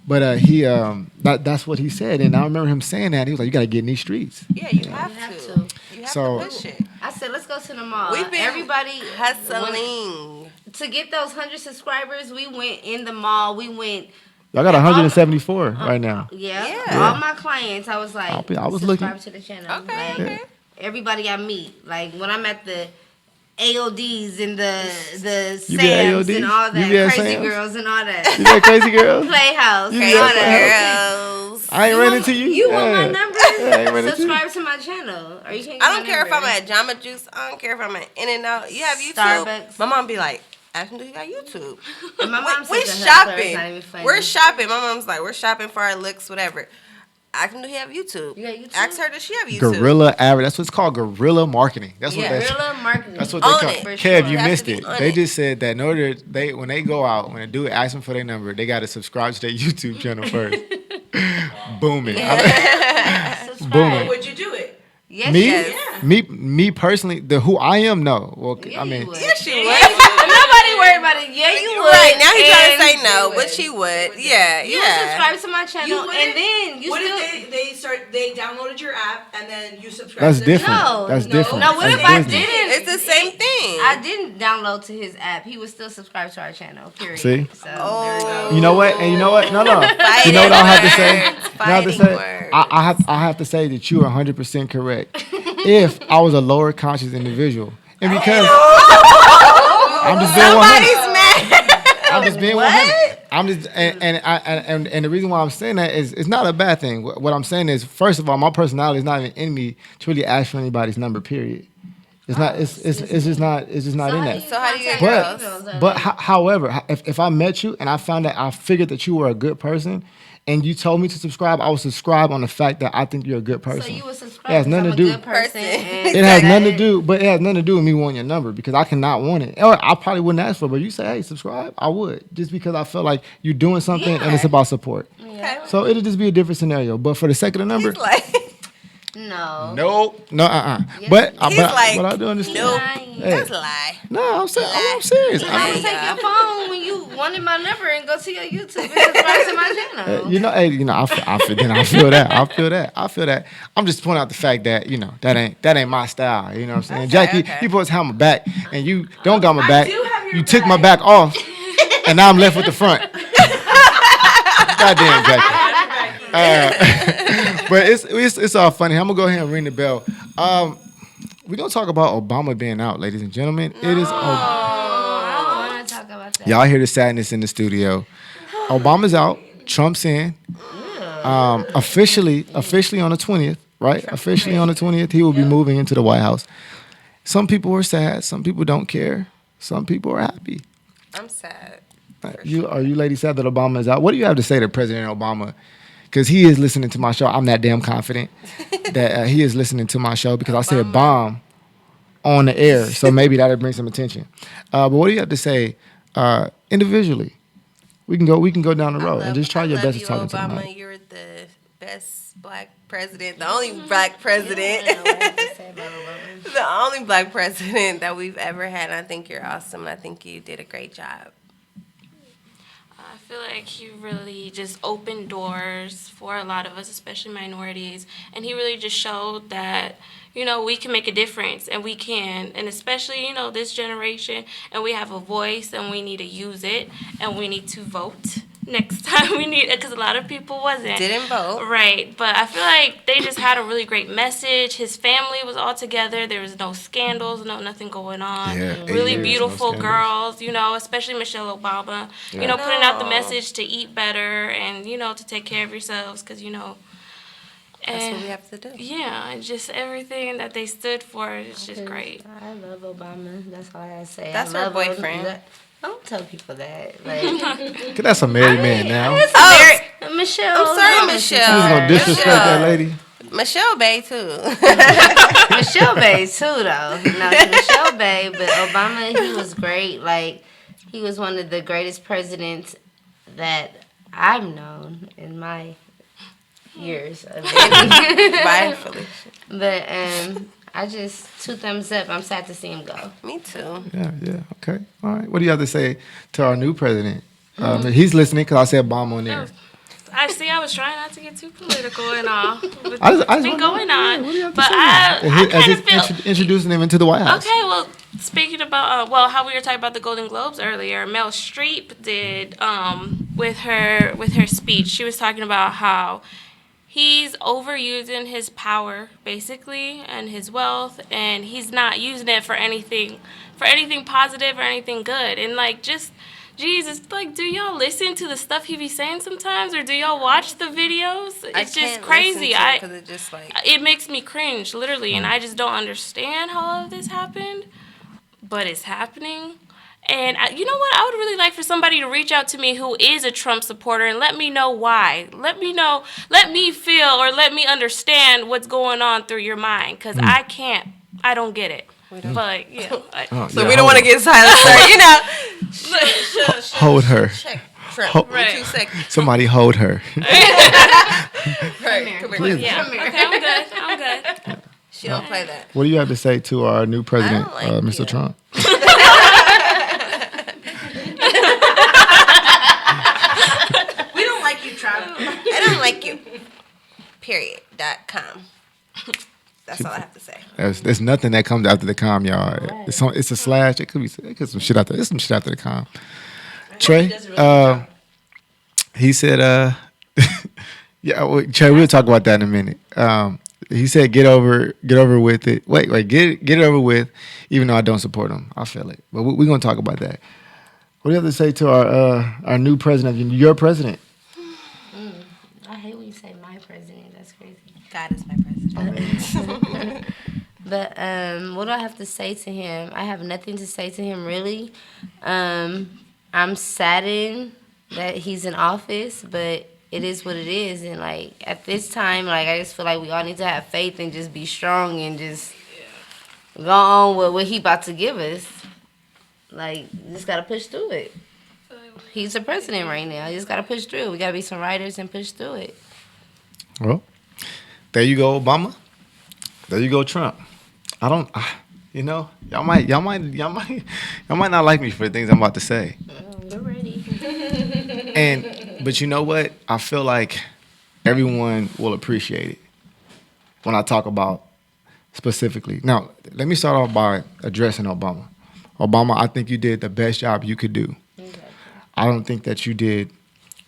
but he that's what he said. And I remember him saying that. He was like, you got to get in these streets. Yeah, you have have to. to. You have So- to push it. I said, let's go to the mall. We've been Everybody hustling. to get those 100 subscribers. We went in the mall. We went. Y'all got 174 right now. Yeah. Yeah. All my clients, I was like, I was subscribe looking. to the channel. Okay, Like, okay. everybody I meet, like when I'm at the AODs and the You be at Sam's AOD? and all You that, be at Crazy Sam's? Girls and all You that, that crazy girl? Playhouse, You and be all at that. Girls. I ain't ran into you. You want my Yeah. number? I ain't ran into you. Subscribe to my channel. Or you can get I don't my care if number. I'm at Jamba Juice. I don't care if I'm at In-N-Out. You have YouTube. Starbucks. My mom be like, ask him, do you got YouTube? And my mom's we such a hustler, it's shopping. not even funny. We're shopping. My mom's like, we're shopping for our looks, whatever. Ask him, do he have YouTube? You got YouTube? Ask her, does she have YouTube? Guerrilla advertising. That's what it's called. Guerrilla marketing. That's what Yeah. that's. Guerrilla marketing. That's what they Own call it. it. For Kev, sure. you You have missed to be it. on They it. just said that in order when they go out, when a dude asks them for their number, they got to subscribe to their YouTube channel first. Booming. Subscribe. Booming. Would you do it? Yes, Me, yes. me personally, the who I am, no. Well, Yeah, I mean, you would. Yes, she would. Nobody worry about it. Yeah, you would. Right, now he's trying to And say no, You but would. she would. Yeah, You would yeah. subscribe to my channel, You and wouldn't? then you What still. if they downloaded your app and then you subscribed that's to their different. No, That's no. different. No, what That's if I business. didn't? It's the same thing. I didn't download to his app. He would still subscribe to our channel. Period. See? So there we go. You know what? And you know what? No. Fighting You know what I have to say? words. You know what I have to Fighting say? words. I have to say that you are 100% correct. If I was a lower conscious individual, and because I'm just being 100. Somebody's mad. I'm just being 100. I'm just and the reason why I'm saying that is it's not a bad thing. What I'm saying is, first of all, my personality is not even in me to really ask for anybody's number. Period. It's not. It's just not. It's just not in that. So how do you get contact girls? But however, if I met you and I found that I figured that you were a good person, and you told me to subscribe, I would subscribe on the fact that I think you're a good person. So you would It subscribe has because nothing I'm to a do- good person. Person. And It has nothing to do, but it has nothing to do with me wanting your number because I cannot want it. Or I probably wouldn't ask for it, but you say, hey, subscribe, I would. Just because I feel like you're doing something and it's about support. Yeah. So it'll just be a different scenario. But for the sake of the number, He's like, No. no, Yes. But he's like, I do understand. nope. Lying. That's a lie. No, I'm serious. I would take your phone when you wanted my number and go to your YouTube and subscribe to my channel. I feel that. I feel that. I'm just pointing out the fact that, that ain't my style. You know what I'm saying? Okay, Jackie, okay. you supposed to have my back, and you don't got my I back. do have your You took my back off, and now I'm left with the front. Goddamn, Jackie. But it's all funny. I'm gonna go ahead and ring the bell. We're gonna talk about Obama being out, ladies and gentlemen. It is. I don't want to talk about that. Y'all hear the sadness in the studio. Obama's out. Trump's in. Officially on the 20th, right? Officially on the 20th, he will be moving into the White House. Some people are sad. Some people don't care. Some people are happy. I'm sad. Are you ladies sad that Obama is out? What do you have to say to President Obama? Because he is listening to my show. I'm that damn confident that he is listening to my show because I said bomb on the air. So maybe that'll bring some attention. But what do you have to say individually? We can go down the road and just try your best to talk to Obama. him. You're the best black president, the only black president, I don't know what I have to say about Obama. the only black president that we've ever had. And I think you're awesome. I think you did a great job. I feel like he really just opened doors for a lot of us, especially minorities. And he really just showed that, you know, we can make a difference, and we can. And especially, you know, this generation, and we have a voice, and we need to use it, and we need to vote next time. We need it, because a lot of people wasn't. Didn't vote. Right. But I feel like they just had a really great message. His family was all together. There was no scandals, nothing going on. Yeah, 8 really years, beautiful no scandals. girls, you know, especially Michelle Obama, you know, putting out the message to eat better and, you know, to take care of yourselves, because, you know, That's and what we have to do. yeah, and just everything that they stood for is just great. I love Obama. That's all I gotta say. That's I her love boyfriend. Obama. Don't tell people that. Like, That's a married man now. Michelle. I'm sorry, You Michelle. just gonna disrespect that lady? Michelle Bay too. Michelle Bay too, though. No, Michelle Bay, but Obama, he was great. Like, he was one of the greatest presidents that I've known in my years of dating. Rightfully. But I just 2 thumbs up. I'm sad to see him go. Me too. Yeah, okay. All right. What do you have to say to our new president? He's listening because I said Obama on there. I was trying not to get too political and all. But I just it's been wanna going know, on. what do you have to But say? I As kind he's of feel... introducing him into the White House. Okay, well, speaking about how we were talking about the Golden Globes earlier, Meryl Streep did with her speech. She was talking about how he's overusing his power basically and his wealth, and he's not using it for anything positive or anything good. And like, just Jesus, like, do y'all listen to the stuff he be saying sometimes, or do y'all watch the videos? It's just crazy. Because it just like It makes me cringe, literally, and I just don't understand how all of this happened, but it's happening. And you know what? I would really like for somebody to reach out to me who is a Trump supporter and let me know why. Let me feel or let me understand what's going on through your mind, because I don't get it. But, yeah. so we don't want to get silent, sir. You know. Hold her. Check. Trump. Hold- Right. 2 seconds. Somebody hold her. Right. Come here. Yeah. Okay, I'm good. She don't play that. What do you have to say to our new president, I don't like Mr. you. Trump? We don't like you, Trump. I don't like you. Period.com. That's all I have to say. There's nothing that comes after the com, y'all. It's a slash. It could be some shit after. There's some shit after the com. Trey, does a really good job. he said, yeah, Trey, we'll talk about that in a minute. He said, get over with it. Wait, get it over with, even though I don't support him. I feel it. But we're going to talk about that. What do you have to say to our new president, your president? I hate when you say my president. That's crazy. God is my president. But what do I have to say to him? I have nothing to say to him, really. I'm saddened that he's in office, but it is what it is. And, like, at this time, like, I just feel like we all need to have faith and just be strong and just go on with what he about to give us. Like, you just got to push through it. He's the president right now. You just got to push through. We got to be some writers and push through it. Well, there you go, Obama. There you go, Trump. Y'all might not like me for the things I'm about to say. We're ready. But you know what? I feel like everyone will appreciate it when I talk about specifically. Now, let me start off by addressing Obama. Obama, I think you did the best job you could do. I don't think that you did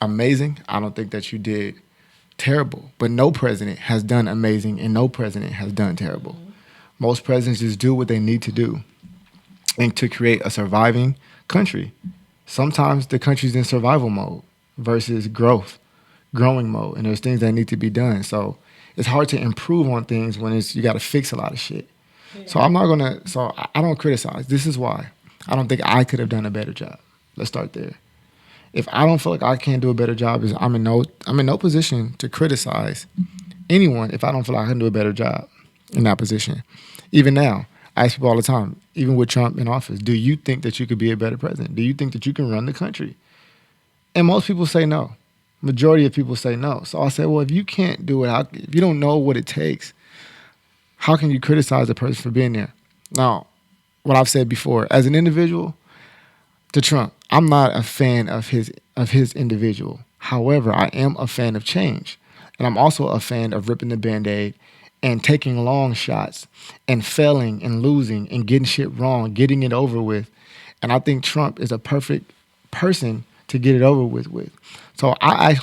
amazing. I don't think that you did terrible. But no president has done amazing and no president has done terrible. Most presidents just do what they need to do and to create a surviving country. Sometimes the country's in survival mode versus growing mode, and there's things that need to be done. So it's hard to improve on things when you got to fix a lot of shit. Yeah. So I don't criticize. This is why. I don't think I could have done a better job. Let's start there. If I don't feel like I can do a better job, I'm in no position to criticize anyone if I don't feel like I can do a better job in that position. Even now, I ask people all the time, even with Trump in office, do you think that you could be a better president? Do you think that you can run the country? And most people say no. Majority of people say no. So I said, well, if you can't do it, if you don't know what it takes, how can you criticize a person for being there? Now, what I've said before, as an individual, to Trump, I'm not a fan of his individual. However, I am a fan of change. And I'm also a fan of ripping the Band-Aid and taking long shots and failing and losing and getting shit wrong, getting it over with. And I think Trump is a perfect person to get it over with. So I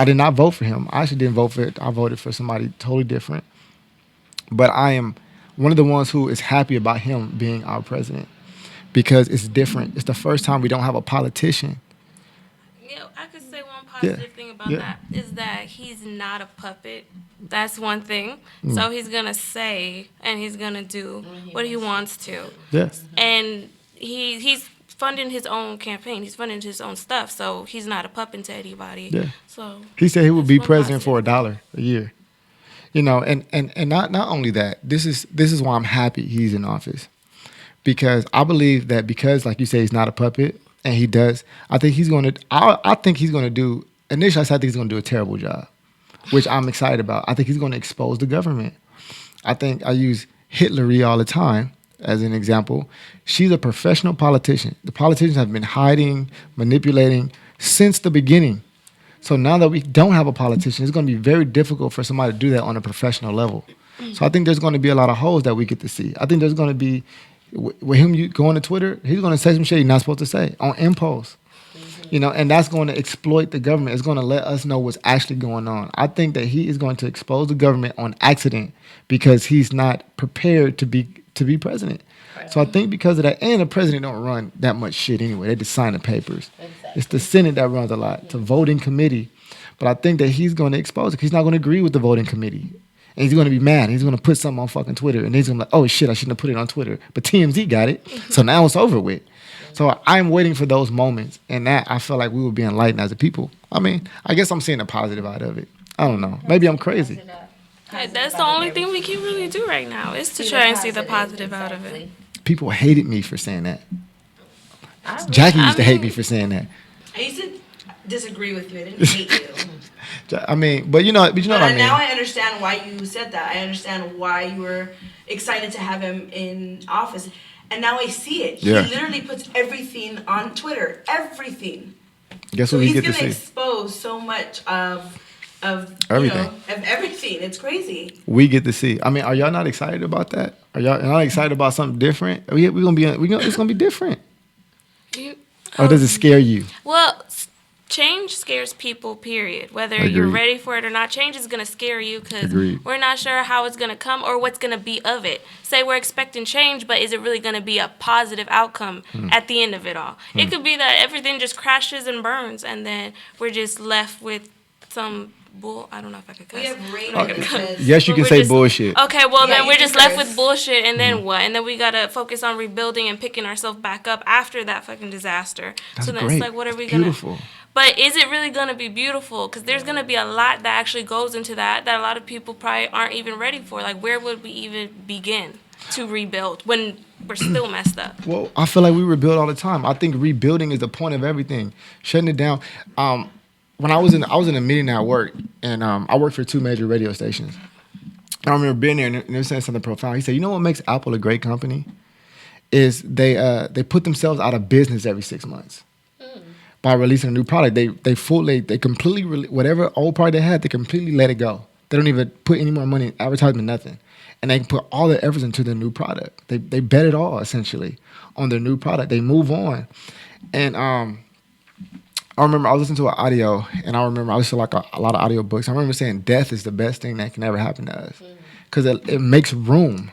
did not vote for him. I actually didn't vote for it. I voted for somebody totally different. But I am one of the ones who is happy about him being our president because it's different. It's the first time we don't have a politician. Yeah, I could say one positive thing about that is that he's not a puppet. That's one thing. So he's going to say and he's going to do what he wants to. Yes. And he's funding his own campaign. He's funding his own stuff. So he's not a puppet to anybody. Yeah. So he said he would be one president positive. for $1 a year. You know, and not only that, this is why I'm happy he's in office. Because I believe that because, like you say, he's not a puppet, and he does, I think he's going to do, initially I think he's going to do a terrible job, which I'm excited about. I think he's going to expose the government. I think I use Hitlery all the time as an example. She's a professional politician. The politicians have been hiding, manipulating since the beginning. So now that we don't have a politician, it's going to be very difficult for somebody to do that on a professional level. So I think there's going to be a lot of holes that we get to see. I think there's going to be, with him going to Twitter, he's going to say some shit he's not supposed to say on impulse. You know, and that's going to exploit the government. It's going to let us know what's actually going on. I think that he is going to expose the government on accident because he's not prepared to be president. So I think because of that, and the president don't run that much shit anyway. They just sign the papers. Exactly. It's the Senate that runs a lot. It's a voting committee. But I think that he's going to expose it. He's not going to agree with the voting committee. And he's going to be mad. He's going to put something on fucking Twitter. And he's going to be like, oh, shit, I shouldn't have put it on Twitter. But TMZ got it. So now it's over with. So I'm waiting for those moments. And that, I feel like we will be enlightened as a people. I mean, I guess I'm seeing the positive out of it. I don't know. Maybe I'm crazy. Yeah, that's the only thing we can really do right now is to try and see the positive out of it. People hated me for saying that. Jackie used to hate me for saying that. I used to disagree with you. I didn't hate you. I mean, but you know what I mean. Now I understand why you said that. I understand why you were excited to have him in office. And now I see it. Yeah. He literally puts everything on Twitter. Everything. Guess So what we he's get to gonna see? expose so much of Everything. of everything. It's crazy. We get to see. I mean, are y'all not excited about that? Are y'all not excited about something different? It's gonna be different. Or does it scare you? Well, change scares people, period. Whether you're Agreed. ready for it or not, change is going to scare you because Agreed. we're not sure how it's going to come or what's going to be of it. Say we're expecting change, but is it really going to be a positive outcome at the end of it all? It could be that everything just crashes and burns, and then we're just left with some I don't know if I could cuss. We have rating I'm not gonna cuss. because Yes, you But can we're say just- bullshit. Okay, well Yeah, then you we're can just left curse. with bullshit, and then what? And then we gotta focus on rebuilding and picking ourselves back up after that fucking disaster. That's so then great. it's like, what are we It's gonna? beautiful. But is it really gonna be beautiful? Because there's gonna be a lot that actually goes into that a lot of people probably aren't even ready for. Like, where would we even begin to rebuild when we're still messed up? Well, I feel like we rebuild all the time. I think rebuilding is the point of everything. Shutting it down. When I was in a meeting at work, and I worked for 2 major radio stations. I remember being there, and they were saying something profound. He said, "You know what makes Apple a great company? Is they put themselves out of business every 6 months by releasing a new product. They completely whatever old product they had, they completely let it go. They don't even put any more money in advertisement, nothing, and they can put all their efforts into their new product. They bet it all essentially on their new product. They move on, and I remember I was listening to an audio, and I remember I listened to like a lot of audio books. I remember saying death is the best thing that can ever happen to us because it makes room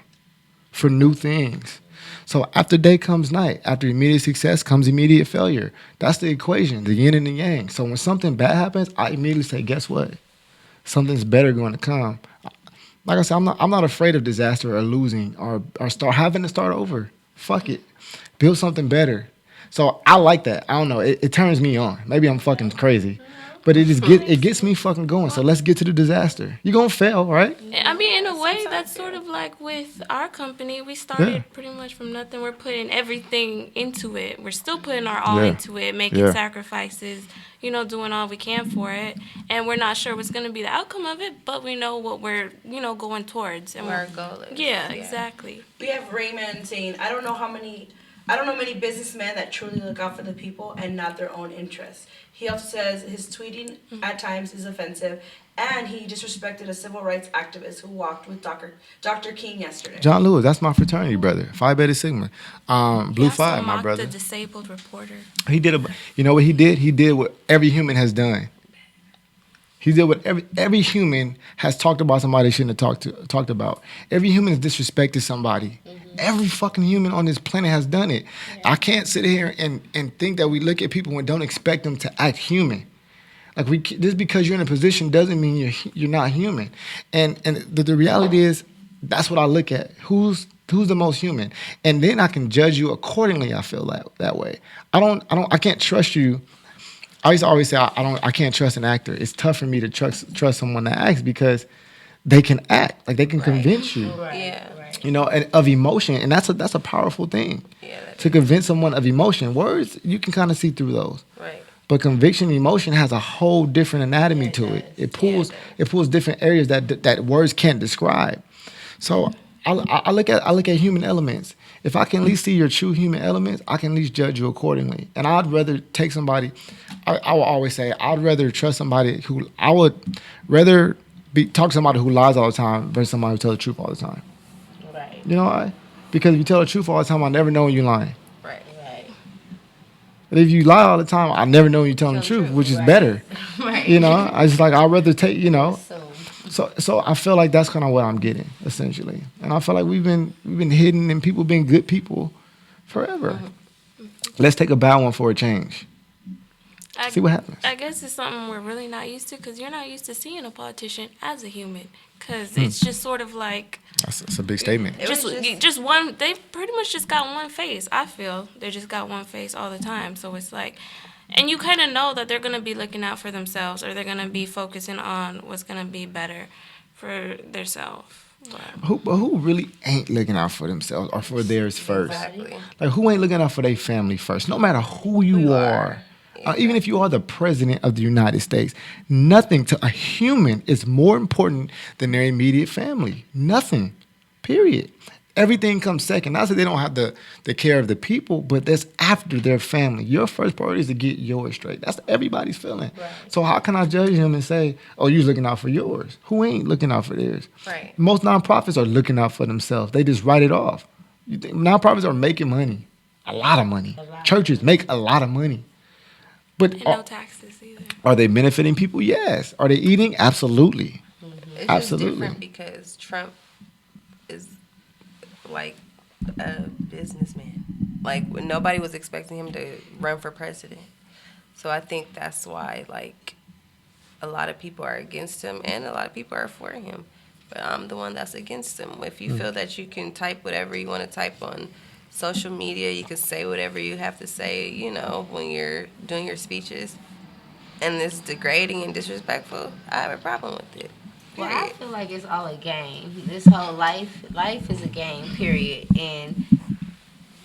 for new things. So after day comes night. After immediate success comes immediate failure. That's the equation, the yin and the yang. So when something bad happens, I immediately say, guess what? Something's better going to come. Like I said, I'm not afraid of disaster or losing or having to start over. Fuck it. Build something better. So I like that. I don't know. It turns me on. Maybe I'm fucking crazy. But it gets me fucking going. So let's get to the disaster. You're going to fail, right? I mean, in a way, way, that's sort of like with our company. We started pretty much from nothing. We're putting everything into it. We're still putting our all into it, making sacrifices, doing all we can for it. And we're not sure what's going to be the outcome of it, but we know what we're, going towards. And Our goal is. Yeah, exactly. We have Raymond saying, I don't know many businessmen that truly look out for the people and not their own interests. He also says his tweeting at times is offensive, and he disrespected a civil rights activist who walked with Dr. King yesterday. John Lewis, that's my fraternity brother, Phi Beta Sigma, Blue Phi, my brother. The disabled reporter. He did you know what he did? He did what every human has done. He did what every human has talked about somebody they shouldn't have talked about. Every human has disrespected somebody. Every fucking human on this planet has done it. I can't sit here and think that we look at people and don't expect them to act human. Like just because you're in a position doesn't mean you're not human. And the reality is that's what I look at. Who's the most human? And then I can judge you accordingly. I feel that way. I can't trust you. I used to always say I can't trust an actor. It's tough for me to trust someone that acts because they can act, like they can convince you. Yeah. And of emotion, and that's a powerful thing. Yeah, to convince someone of emotion. Words, you can kind of see through those. Right. But conviction, emotion has a whole different anatomy to it. It pulls different areas that words can't describe. So I look at human elements. If I can at least see your true human elements, I can at least judge you accordingly. And I'd rather take somebody. I will always say I'd rather trust somebody who I would rather talk to somebody who lies all the time versus somebody who tells the truth all the time. Right. You know why? Because if you tell the truth all the time, I never know when you're lying. Right. But if you lie all the time, I never know when you're telling the truth, which is better. Right. I just I'd rather take, So I feel like that's kind of what I'm getting, essentially. And I feel like we've been hidden and people been good people forever. Mm-hmm. Let's take a bad one for a change. See what happens. I guess it's something we're really not used to because you're not used to seeing a politician as a human because it's just sort of like... That's a big statement. Just one... They pretty much just got one face, I feel. They just got one face all the time. So it's like... And you kind of know that they're going to be looking out for themselves or they're going to be focusing on what's going to be better for themselves. But who really ain't looking out for themselves or for theirs first? Exactly. Like, who ain't looking out for their family first? No matter who you are. Even if you are the president of the United States, nothing to a human is more important than their immediate family. Nothing. Period. Everything comes second. Not that they don't have the care of the people, but that's after their family. Your first priority is to get yours straight. That's everybody's feeling. Right. So how can I judge him and say, oh, you're looking out for yours? Who ain't looking out for theirs? Right. Most nonprofits are looking out for themselves. They just write it off. You think nonprofits are making money, a lot of money. Churches make a lot of money. But and no taxes either. Are they benefiting people? Yes. Are they eating? Absolutely. Mm-hmm. It's absolutely. Just different because Trump is like a businessman. Like nobody was expecting him to run for president. So I think that's why a lot of people are against him and a lot of people are for him. But I'm the one that's against him. If you feel that you can type whatever you want to type on social media, you can say whatever you have to say, when you're doing your speeches, and it's degrading and disrespectful, I have a problem with it. Well, I feel like it's all a game. This whole life is a game, period. And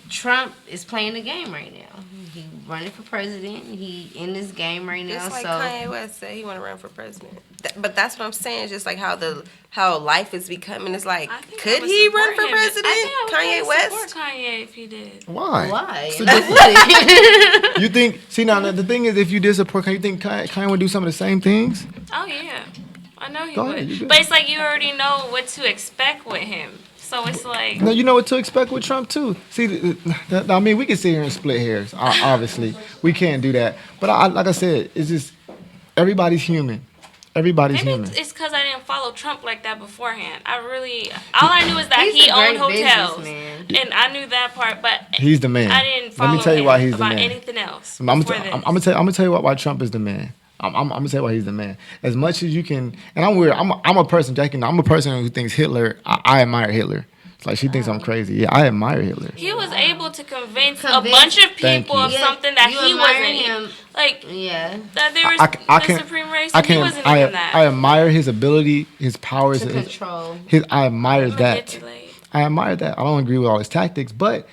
Trump is playing the game right now. He running for president. He in this game right now. Just like Kanye West said, he want to run for president. But that's what I'm saying. It's just like how life is becoming. It's like, could he run for president? Kanye West? Support Kanye if he did. Why? So you think? See, now the thing is, if you did support Kanye, you think Kanye would do some of the same things? Oh yeah, I know he would. But it's like you already know what to expect with him. So it's like... No, you know what to expect with Trump, too. See, we can sit here and split hairs, obviously. We can't do that. But like I said, it's just, everybody's human. Everybody's human. Maybe it's because I didn't follow Trump like that beforehand. All I knew is that he owned hotels. And I knew that part, but... He's the man. I didn't follow Let me tell you why he's the man. anything else. I'm gonna tell you why Trump is the man. I'm gonna tell you why he's the man. As much as you can, and I'm weird. I'm a person, Jackie. I'm a person who thinks Hitler. I admire Hitler. Like she thinks I'm crazy. Yeah, I admire Hitler. He was able to convince a Convince- bunch of Thank people you. of Yeah, something that you he admire wasn't. him. Like Yeah. that there was I the can, supreme race, I and he can, wasn't even that. I admire his ability, his powers, To his, control. I admire that. Manipulate. I admire that. I don't agree with all his tactics, but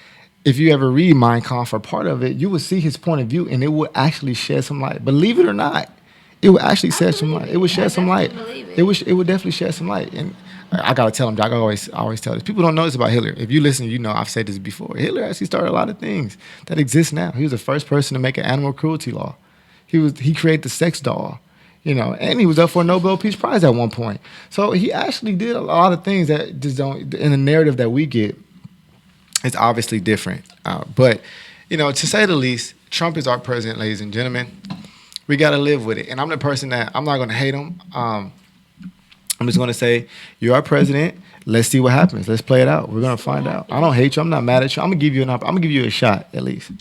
if you ever read Mein Kampf or part of it, you would see his point of view, and it would actually shed some light. Believe it or not, it would actually shed some light. It would shed some light. It would definitely shed some light. And I gotta tell him, Doc. I always tell this. People don't know this about Hitler. If you listen, you know I've said this before. Hitler actually started a lot of things that exist now. He was the first person to make an animal cruelty law. He created the sex doll. You know, and he was up for a Nobel Peace Prize at one point. So he actually did a lot of things that just don't, in the narrative that we get, it's obviously different. But, you know, to say the least, Trump is our president, ladies and gentlemen. We got to live with it. And I'm the person that, I'm not going to hate him. I'm just going to say, you're our president. Let's see what happens. Let's play it out. We're going to find out. I don't hate you. I'm not mad at you. I'm going to give you I'm going to give you a shot, at least.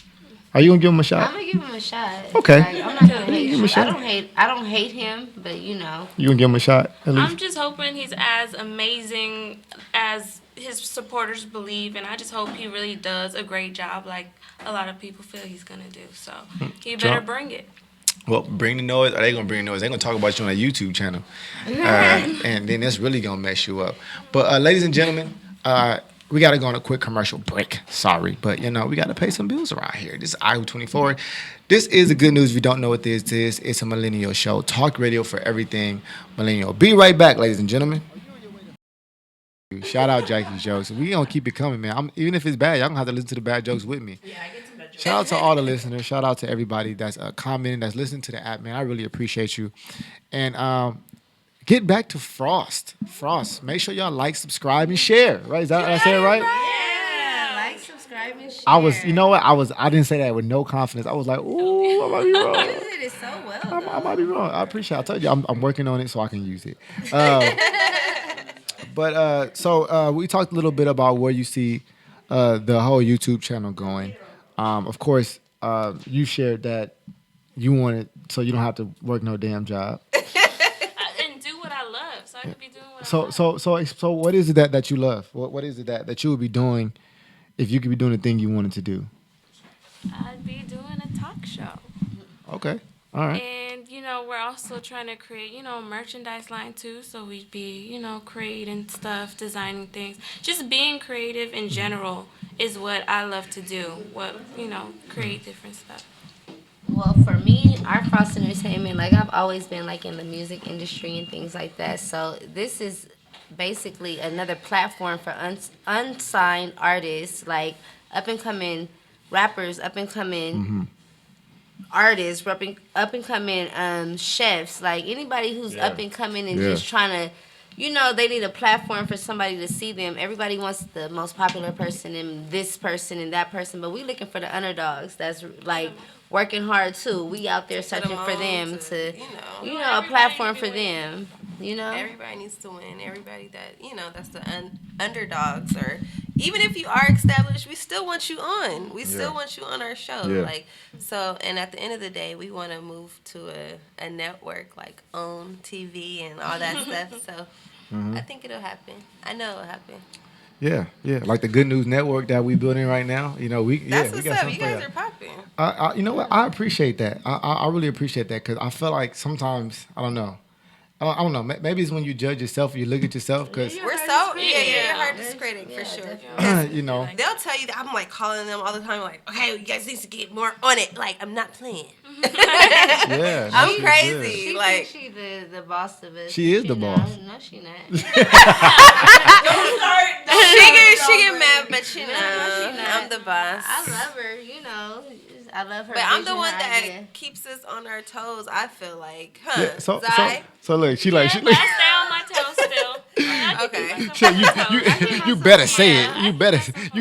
Are you going to give him a shot? I'm gonna give him a shot. Okay. Like, I'm not gonna hate Give him a you. shot. I don't hate him, but you know. You going to give him a shot, at least? I'm just hoping he's as amazing as his supporters believe, and I just hope he really does a great job like a lot of people feel he's going to do. So he better Trump. bring it. Well, bring the noise. Are they gonna bring the noise? They're gonna talk about you on a YouTube channel, and then that's really gonna mess you up. But ladies and gentlemen, we gotta go on a quick commercial break. Sorry, but you know we gotta pay some bills around here. This is IU24. This is the good news. If you don't know what this is, it's a millennial show. Talk radio for everything millennial. Be right back, ladies and gentlemen. Shout out Jackie's jokes. We gonna keep it coming, man. Even if it's bad, y'all gonna have to listen to the bad jokes with me. Yeah, I get some bad jokes. Shout out to all the listeners. Shout out to everybody that's commenting, that's listening to the app, man. I really appreciate you. And get back to Frost. Frost. Make sure y'all like, subscribe, and share. Right? Is that I said it right? Yeah, like, subscribe, and share. I was, you know what? I didn't say that with no confidence. I was like, ooh, I might be wrong. You did it so well. I might be wrong. I appreciate it. I told you I'm working on it so I can use it. So we talked a little bit about where you see the whole YouTube channel going. Of course, you shared that you want it so you don't have to work no damn job. And do what I love, so I can be doing what I love. So what is it that you love? What is it that you would be doing if you could be doing the thing you wanted to do? I'd be doing a talk show. Okay. All right. And, you know, we're also trying to create, you know, a merchandise line too. So we'd be, you know, creating stuff, designing things. Just being creative in general is what I love to do. Create different stuff. Well, for me, our Frost Entertainment, like I've always been like in the music industry and things like that. So this is basically another platform for unsigned artists, like up and coming rappers, up and coming artists, up and coming chefs, like anybody who's up and coming and just trying to, you know, they need a platform for somebody to see them. Everybody wants the most popular person and this person and that person, but we looking for the underdogs that's like working hard too. We out there searching for them to you know, a platform for them. You know, Everybody needs to win. Everybody that, you know, that's the underdogs. Or even if you are established, we still want you on. We still want you on our show. Yeah. Like, so, and at the end of the day, we want to move to a network like OWN TV and all that stuff. So I think it'll happen. I know it'll happen. Yeah. Like the Good News Network that we building right now. You know, That's we what's got up. something You for guys y'all. are popping. You know what? I appreciate that. I really appreciate that because I feel like sometimes I don't know. I don't know. Maybe it's when you judge yourself, you look at yourself because We're so your hardest critic for sure. you know. They'll tell you that I'm like calling them all the time, like, okay, you guys need to get more on it. Like, I'm not playing. Yeah, no, I'm she's crazy. good. she Like, thinks she the boss of it. She is the not. boss. No, she not. she get mad, but you know, she not. I'm the boss. I love her. You know, I love her. But I'm the vision, one her that idea. keeps us on our toes. I feel like, Yeah, so Zai? look, she Yeah, like she. but I stay on my toes still. Okay. You better say it.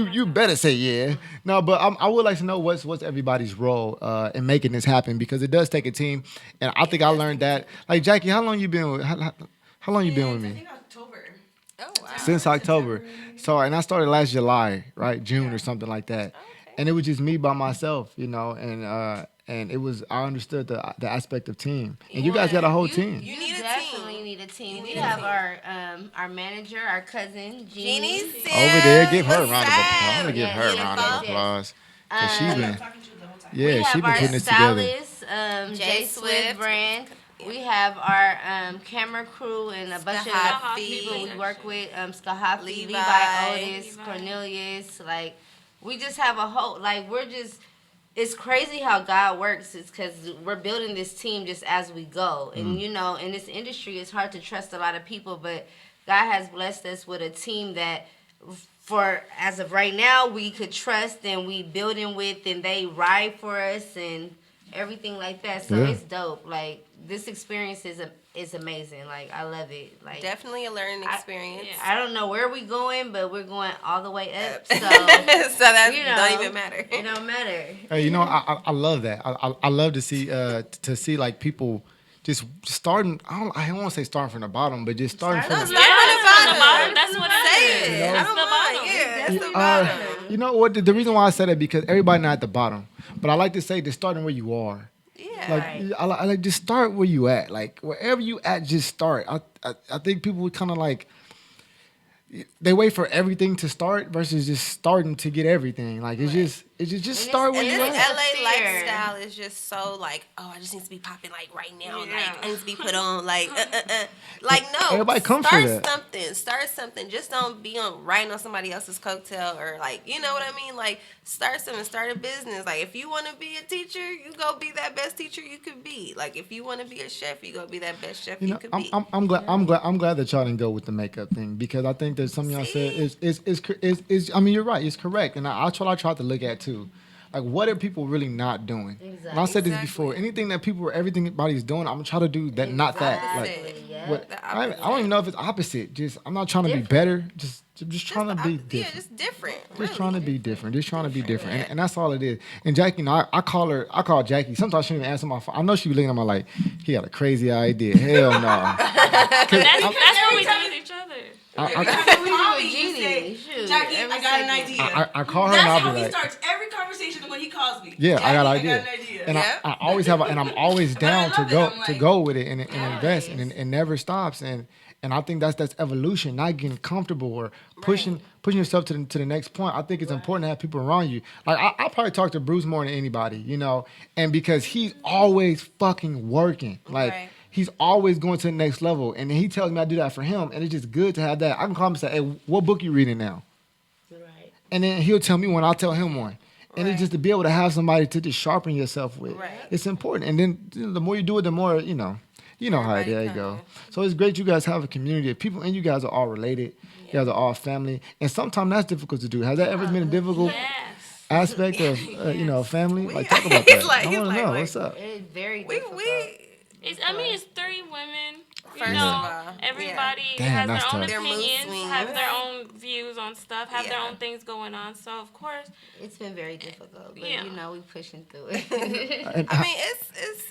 You better say yeah. No, but I would like to know what's everybody's role in making this happen because it does take a team, and I think I learned that. Like Jackie, how long you been with? How long you been with I me? think October. Oh wow. Since October. So and I started last July, right? June or something like that. And it was just me by myself, you know, and it was I understood the aspect of team, and you guys got a whole team. You need a definitely team. need a team. You We need a have team. our manager, our cousin Jeannie Jeannie. Sims. Over there, give her a What's round of applause. I'm up? gonna give her a Yeah, round yes, of yes. applause. 'Cause she been, Talking to you the whole time. We yeah, have she been our putting this together. stylist, J J Swift. Swift brand. We have our camera crew and a bunch of Skahafi. people we work with. Skahafi, Levi. Levi, Otis, Levi. Cornelius. Like, we just have a whole, like, we're just, it's crazy how God works. It's because we're building this team just as we go. And, you know, in this industry, it's hard to trust a lot of people, but God has blessed us with a team that, for as of right now, we could trust and we building with, and they ride for us and everything like that. So Yeah. it's dope. Like, this experience is amazing. Like, I love it. Like, Definitely a learning experience. yeah. I don't know where we going, but we're going all the way up. So so that you know, don't even matter. it don't matter. Hey, you know, I love that. I love to see like people just starting. I don't want to say starting from the bottom, but just starting from Start the. from From the bottom. That's what it Say is. it. That's I don't the mind. bottom. Yeah, that's the Uh, bottom. you know what? The reason why I say that because everybody not at the bottom, but I like to say just starting where you are. Yeah. Like Right. I like just start where you at. Like wherever you at, just start. I think people would kind of like they wait for everything to start versus just starting to get everything. Like it's just start where And you this at. LA Fear. lifestyle is just so like, oh, I just need to be popping like right now. Yeah. Like I need to be put on like, like no. Everybody comes for start that. something. Start something. Just don't be on riding on somebody else's coattail or like, you know what I mean? Like start something. Start a business. Like if you want to be a teacher, you go be that best teacher you could be. Like if you want to be a chef, you go be that best chef You you know, could be. I'm glad that y'all didn't go with the makeup thing because I think that something y'all said is I mean you're right, it's correct, and I tried to look at too, like what are people really not doing? And I said this before, anything that everybody's doing, I'm gonna try to do that, not that. Like Exactly, yeah. what The I opposite. don't even know if it's opposite. Just I'm not trying to be better. Just trying to be Yeah, different. just different. Just Really. trying to be different. Just trying to be different. And that's all it is. And Jackie, you know, I call Jackie. Sometimes she don't even answer my phone. I know she be looking at me like, he got a crazy idea. Hell no. That's what we do with each other. Every time you call me, you Jeannie, say, shoot, Jackie, every I got an second. idea. I call her That's and I'll how be he like, starts every conversation when he calls me. yeah, I got an Jackie, idea. I got an idea. And Yep. I always have, and I'm always But I down to love it. go I'm like, go with it and invest, and it never stops. And I think that's evolution, not getting comfortable or pushing yourself to the next point. I think it's important to have people around you. Like I probably talk to Bruce more than anybody, you know, and because he's always fucking working, like. Right. He's always going to the next level, and he tells me I do that for him, and it's just good to have that. I can call him and say, "Hey, what book you reading now?" Right. And then he'll tell me one, I'll tell him one. And it's just to be able to have somebody to just sharpen yourself with. Right. It's important. And then you know, the more you do it, the more, you know how it Everybody there you go. come. So it's great you guys have a community of people, and you guys are all related. You guys are all family. And sometimes that's difficult to do. Has that ever been a difficult Yes. aspect of, family? Like, talk about that. He's like- I he's want to like, know. like- What's up? It's very We difficult. It's 3 women. You First know, of all, everybody Damn, has that's their own tough. Their mood opinions, swings. have their own views on stuff, have their Yeah. own things going on. So of course, It's been very difficult, but Yeah. you know, we pushing through it. I mean,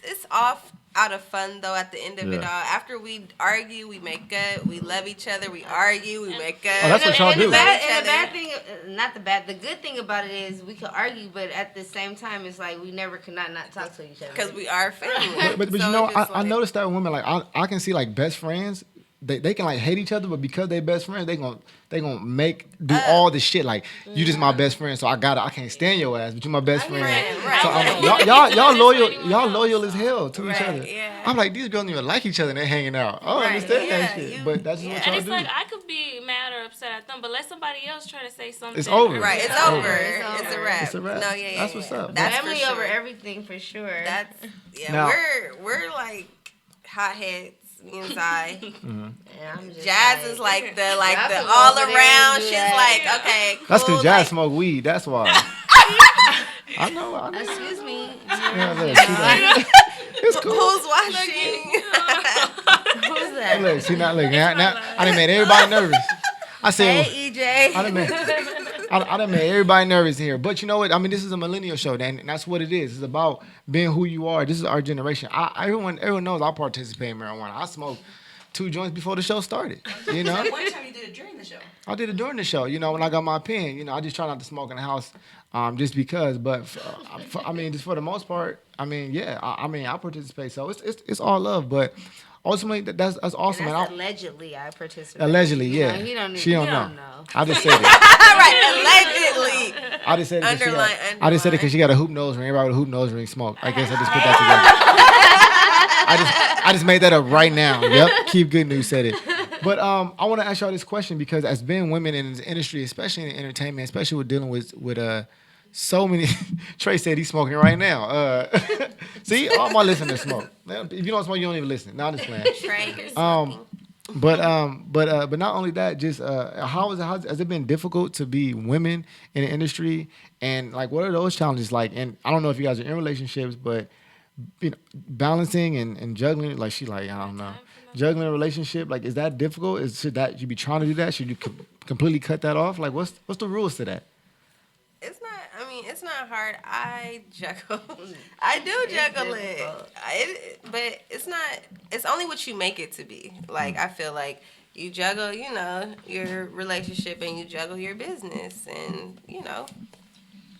it's off out of fun though. At the end of it all, Yeah. after we argue, we make up. We love each other. We argue, we make up. Oh, that's what y'all and do. The bad, Each and the other. bad thing, not the bad, the good thing about it is we could argue, but at the same time, it's like we never could not talk to each other. Because we are family. But So you know, it's just I noticed that in women, like I can see like best friends, they can like hate each other, but because they best friends, they gonna do all the shit. Like you just my best friend, so I can't stand your ass, but you my best friend. Right. So I wouldn't y'all want to y'all do loyal this as with anyone hell to each Right, other. yeah. I'm like these girls don't even like each other and they hanging out. I don't Right, understand that yeah, shit, but that's just what And y'all it's do. like I could be mad or upset at them, but let somebody else try to say something. It's over. Right, it's It's over. over. It's a wrap. It's a wrap. No, yeah. That's what's up. That's Family for sure. over everything for sure. That's Now- we're like hotheads inside. Yeah, I'm just Jazz like, is like the I could go all over there and around. do She's that. like, okay, cool. That's because Jazz like, smoke weed. That's why. I know. Excuse me. Yeah, look, she like, it's cool. who's watching? Who's that? Look, see now, look now I done made everybody nervous. I said, Hey, EJ. I done made everybody nervous here. But you know what? I mean, this is a millennial show, and that's what it is. It's about being who you are. This is our generation. Everyone knows I participate in marijuana. I smoke 2 joints before the show started. You know, One time you did it during the show. I did it during the show. You know, when I got my pen, you know, I just try not to smoke in the house, just because. But I mean, just for the most part, I mean, yeah, I mean, I participate. So it's all love, but. Ultimately, that's awesome. And man. that's allegedly I participate. Allegedly, You know, yeah. he don't, She don't he know. don't know. I just said it. Right, allegedly. I just said it. Underline, I just said it because she got a hoop nose ring. Everybody with a hoop nose ring smoke. I guess I just put that together. I just made that up right now. Yep. Keep Good News said it. But I want to ask y'all this question because as being women in this industry, especially in entertainment, especially with dealing with so many. Trey said he's smoking right now. See, all my listeners smoke. If you don't smoke, you don't even listen. Now I'm just playing. Trey, you're smoking. But not only that, just how has it been difficult to be women in the industry, and like what are those challenges like? And I don't know if you guys are in relationships, but you know, balancing and juggling, like she like I don't know, juggling a relationship, like is that difficult? Should that you be trying to do that? Should you completely cut that off? Like what's the rules to that? It's not. I mean, it's not hard. I juggle. I do juggle it. But it's not. It's only what you make it to be. Like I feel like you juggle, you know, your relationship and you juggle your business, and you know,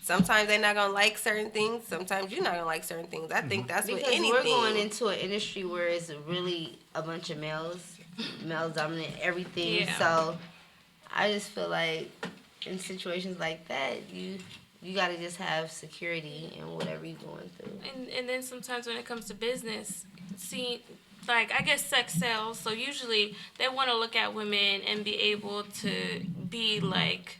sometimes they're not gonna like certain things. Sometimes you're not gonna like certain things. I think that's Because with anything. we're going into an industry where it's really a bunch of male dominant everything. Yeah. So I just feel like in situations like that, you got to just have security in whatever you're going through. And then sometimes when it comes to business, see, like I guess sex sells. So usually they want to look at women and be able to be like,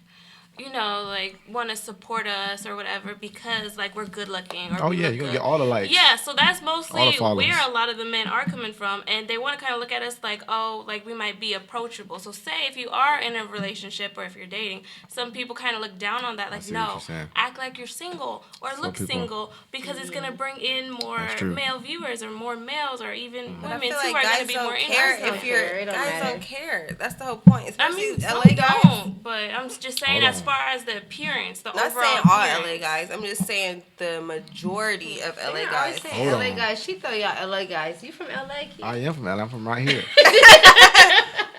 you know, like want to support us or whatever because like we're good looking. Or Oh we yeah, look you're gonna good. get all the likes. Yeah, so that's All mostly the followers. where a lot of the men are coming from, and they want to kind of look at us like, oh, like we might be approachable. So say if you are in a relationship or if you're dating, some people kind of look down on that, like see what no, you're saying. act like you're single or look people- single because it's gonna bring in more That's true. male viewers or more males or even But I women feel too like are guys gonna be don't more care interested. if you're. It don't Guys matter. don't care. That's the whole point. I Especially mean, LA some guys. don't, but I'm just saying Hold as on. far as the appearance, the Not overall saying all appearance. LA guys. I'm just saying the majority of LA I guys. always say Hold LA on. guys. She throw y'all LA guys. You from LA? Keith? I am from LA. I'm from right here.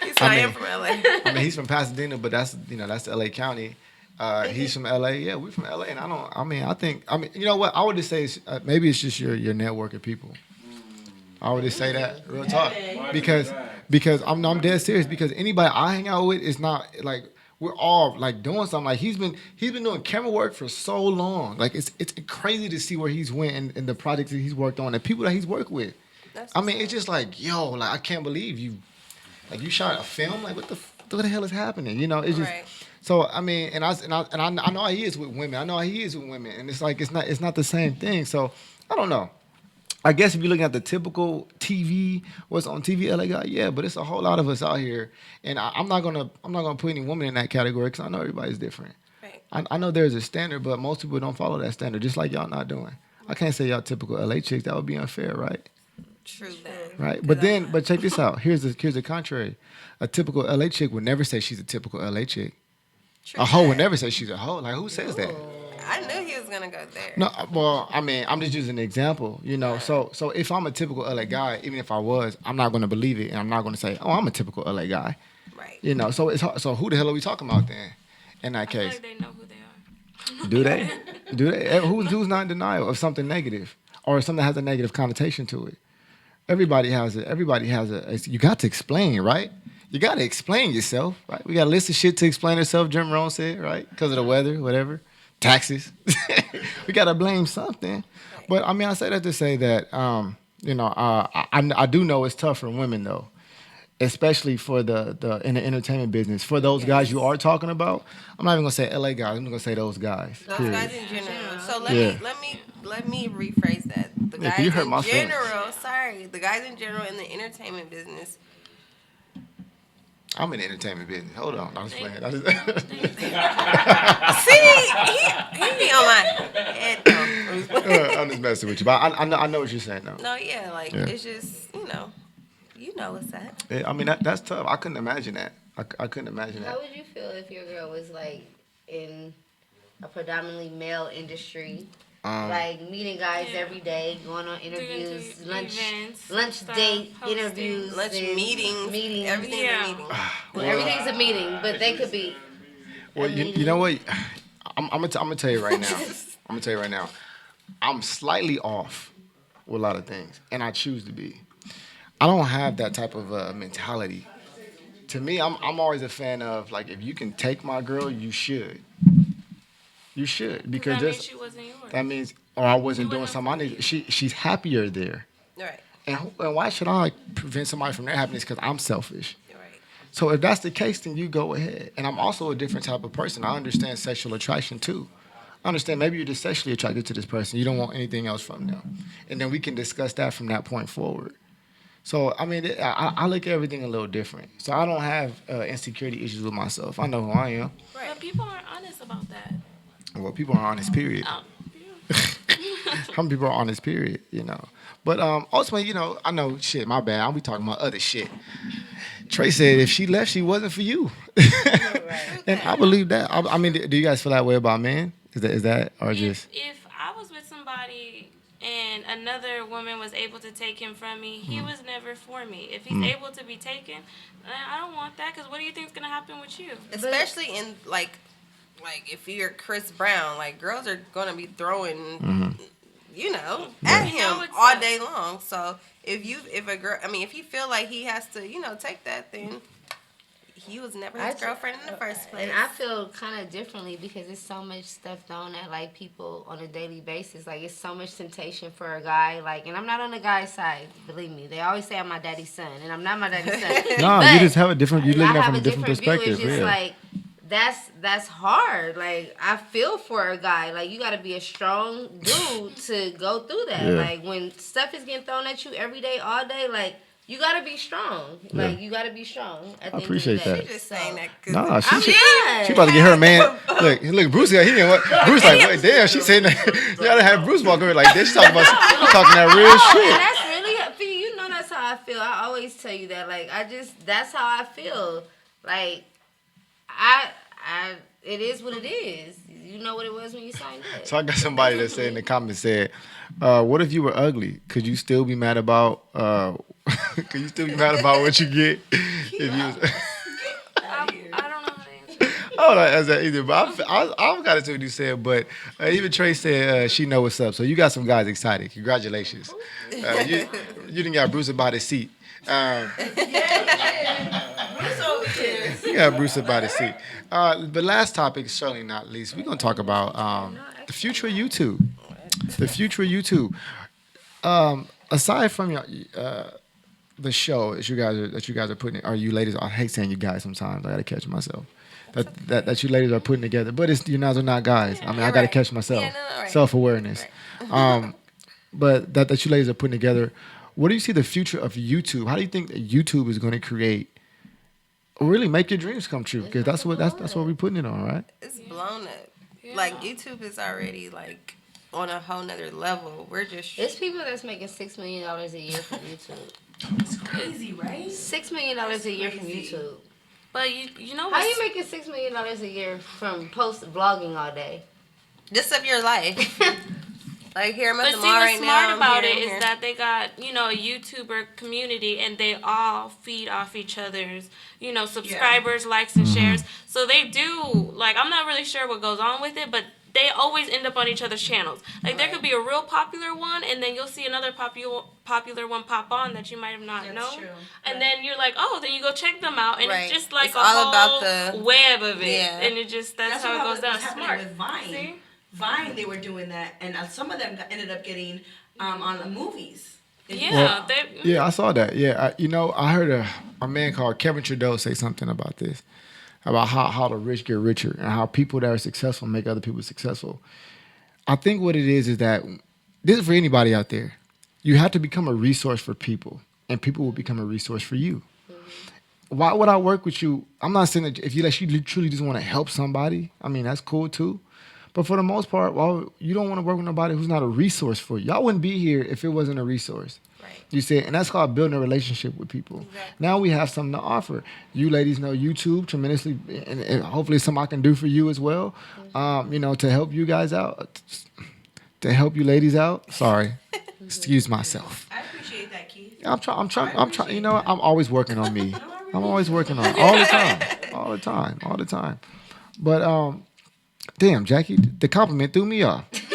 He said, I am from LA. I mean, he's from Pasadena, but that's LA County. He's from LA. Yeah, we're from LA, and I think you know what? I would just say maybe it's just your network of people. I would just say that real talk because I'm dead serious because anybody I hang out with is not like we're all like doing something. Like he's been doing camera work for so long. Like it's crazy to see where he's went and the projects that he's worked on, the people that he's worked with. I mean, it's just like yo, like I can't believe you shot a film. Like what the hell is happening? You know, it's just. Right. So I mean, and I know how he is with women. I know how he is with women, and it's like it's not the same thing. So I don't know. I guess if you're looking at the typical TV, what's on TV, LA guy, yeah, but it's a whole lot of us out here, and I'm not gonna put any woman in that category because I know everybody's different. Right. I know there's a standard, but most people don't follow that standard, just like y'all not doing. I can't say y'all typical LA chicks. That would be unfair, right? True that. Right. But check this out. Here's the contrary. A typical LA chick would never say she's a typical LA chick. True A hoe that. would never say she's a hoe. Like who says that? I knew he was gonna go there. No, well, I mean, I'm just using an example, you know. So if I'm a typical LA guy, even if I was, I'm not going to believe it, and I'm not going to say, "Oh, I'm a typical LA guy," Right. you know. So so who the hell are we talking about then? In that I feel case, like they know who they are. do they? Do they? Who's not in denial of something negative or something that has a negative connotation to it? Everybody has it. You got to explain, right? You got to explain yourself, right? We got a list of shit to explain ourselves. Jim Rohn said, right? Because of the weather, whatever. Taxes. We got to blame something. But I mean, I say that to say that, you know, I do know it's tough for women though, especially for the in the entertainment business. For those guys you are talking about, I'm not even gonna say LA guys. I'm gonna say those guys. Those period. guys in general. So Yeah. let me rephrase that. The Yeah, guys you hurt in my feelings. general. Sorry, the guys in general in the entertainment business. I'm in the entertainment business. Hold on, I'm just playing. See, he be on my head though. I'm just messing with you, but I know what you're saying though. No, yeah, like Yeah. it's just you know what's that. I mean that's tough. I couldn't imagine that. I couldn't imagine How that. would you feel if your girl was like in a predominantly male industry Like meeting guys every day, going on interviews, Doing lunch, stuff, date, hosting. interviews, Lunch and meetings. Everything's Yeah. a meeting. Well, everything's a meeting, but they could be. Well, you know what? I'm gonna tell you right now. I'm gonna tell you right now. I'm slightly off with a lot of things, and I choose to be. I don't have that type of mentality. To me, I'm always a fan of like if you can take my girl, you should. You should because That means just she wasn't yours. that means or I wasn't You doing wasn't something. I need, she's happier there, Right. and why should I prevent somebody from their happiness? Because I'm selfish. Right. So if that's the case, then you go ahead. And I'm also a different type of person. I understand sexual attraction too. I understand maybe you're just sexually attracted to this person. You don't want anything else from them. And then we can discuss that from that point forward. So, I mean, I look at everything a little different. So I don't have insecurity issues with myself. I know who I am. But people aren't honest about that. Well, people are honest, period. Um, Some people are honest, period, you know. But ultimately, you know, I know, shit, my bad. I'll be talking about other shit. Trey said if she left, she wasn't for you. And I believe that. I mean, do you guys feel that way about men? Is that or just? if I was with somebody and another woman was able to take him from me, he was never for me. If he's able to be taken, I don't want that because what do you think's gonna happen with you? Especially in like if you're Chris Brown, like girls are gonna be throwing, you know, at him No, it's all not. day long. So if a girl, I mean, if he feel like he has to, you know, take that, then he was never his girlfriend in the first place. And I feel kind of differently because there's so much stuff thrown at like people on a daily basis. Like it's so much temptation for a guy. Like, and I'm not on the guy's side. Believe me, they always say I'm my daddy's son, and I'm not my daddy's son. No, But you just have a different. You look I at it have from a different view. perspective. It's just Yeah. like that's hard. Like I feel for a guy. Like you got to be a strong dude to go through that. Yeah. Like when stuff is getting thrown at you every day, all day, like. You gotta be strong. Like you gotta be strong. At the end appreciate of the day. that. You're just saying that because Nah, I'm not. she about to get her man. Look, Bruce. He didn't what. Bruce like, wait, damn. She saying that. You gotta have Bruce walk over like this. She talking that real And shit. that's really, Fee, you know that's how I feel. I always tell you that. Like, that's how I feel. Like, it is what it is. You know what it was when you signed up. So I got somebody that said in the comments said, "What if you were ugly? Could you still be mad about? Could you still be mad about what you get if you?" Was, I don't know how to answer. I don't know as that either, but I've got it to what you said. But even Trey said she know what's up. So you got some guys excited. Congratulations. You didn't got Bruce about his seat. You got Bruce about his seat. But last topic, certainly not least, we're gonna talk about the future of YouTube. The future of YouTube. Aside from your the show that you guys are putting, or you ladies, I hate saying you guys sometimes. I gotta catch myself. That you ladies are putting together, but it's you guys are not guys. I mean, I gotta catch myself. Yeah, no, right. Self-awareness. But that you ladies are putting together. What do you see the future of YouTube? How do you think that YouTube is going to create, or really make your dreams come true? Because that's what we're putting it on, right? it's blown up. Like YouTube is already like on a whole nother level. We're just There's people that's making $6 million a year from YouTube. It's crazy, right? $6 million a year from crazy. YouTube. But you know How what's you making $6 million a year from vlogging all day? just of your life. Like here I'm at But the see, mall what's right now. smart I'm about here, it I'm is here. that they got, a YouTuber community and they all feed off each other's, subscribers, likes, and shares. So they do, like, I'm not really sure what goes on with it, but they always end up on each other's channels. Like, there could be a real popular one, and then you'll see another popular one pop on that you might have not known. true. And then you're like, oh, then you go check them out, and Right. it's just like It's a all whole about the- web of it. Yeah. And that's how it goes down. What's happening Smart. with Vine. See? Vine, they were doing that, and some of them ended up getting on the movies. Yeah. Yeah, I saw that. Yeah, I heard a man called Kevin Trudeau say something about this, about how the rich get richer and how people that are successful make other people successful. I think what it is that this is for anybody out there. You have to become a resource for people, and people will become a resource for you. Why would I work with you? I'm not saying that if you truly just want to help somebody, I mean, that's cool too. But for the most part, you don't want to work with nobody who's not a resource for you. Y'all wouldn't be here if it wasn't a resource. Right. You see, and that's called building a relationship with people. Exactly. Now we have something to offer. You ladies know YouTube tremendously, and hopefully it's something I can do for you as well. To help you guys out. to help you ladies out. Sorry, excuse myself. I appreciate that, Keith. I'm trying. I'm trying. You know, what? I'm always working on me. I'm always working on it all the time, all the time, all the time. But damn, Jackie, the compliment threw me off. Thank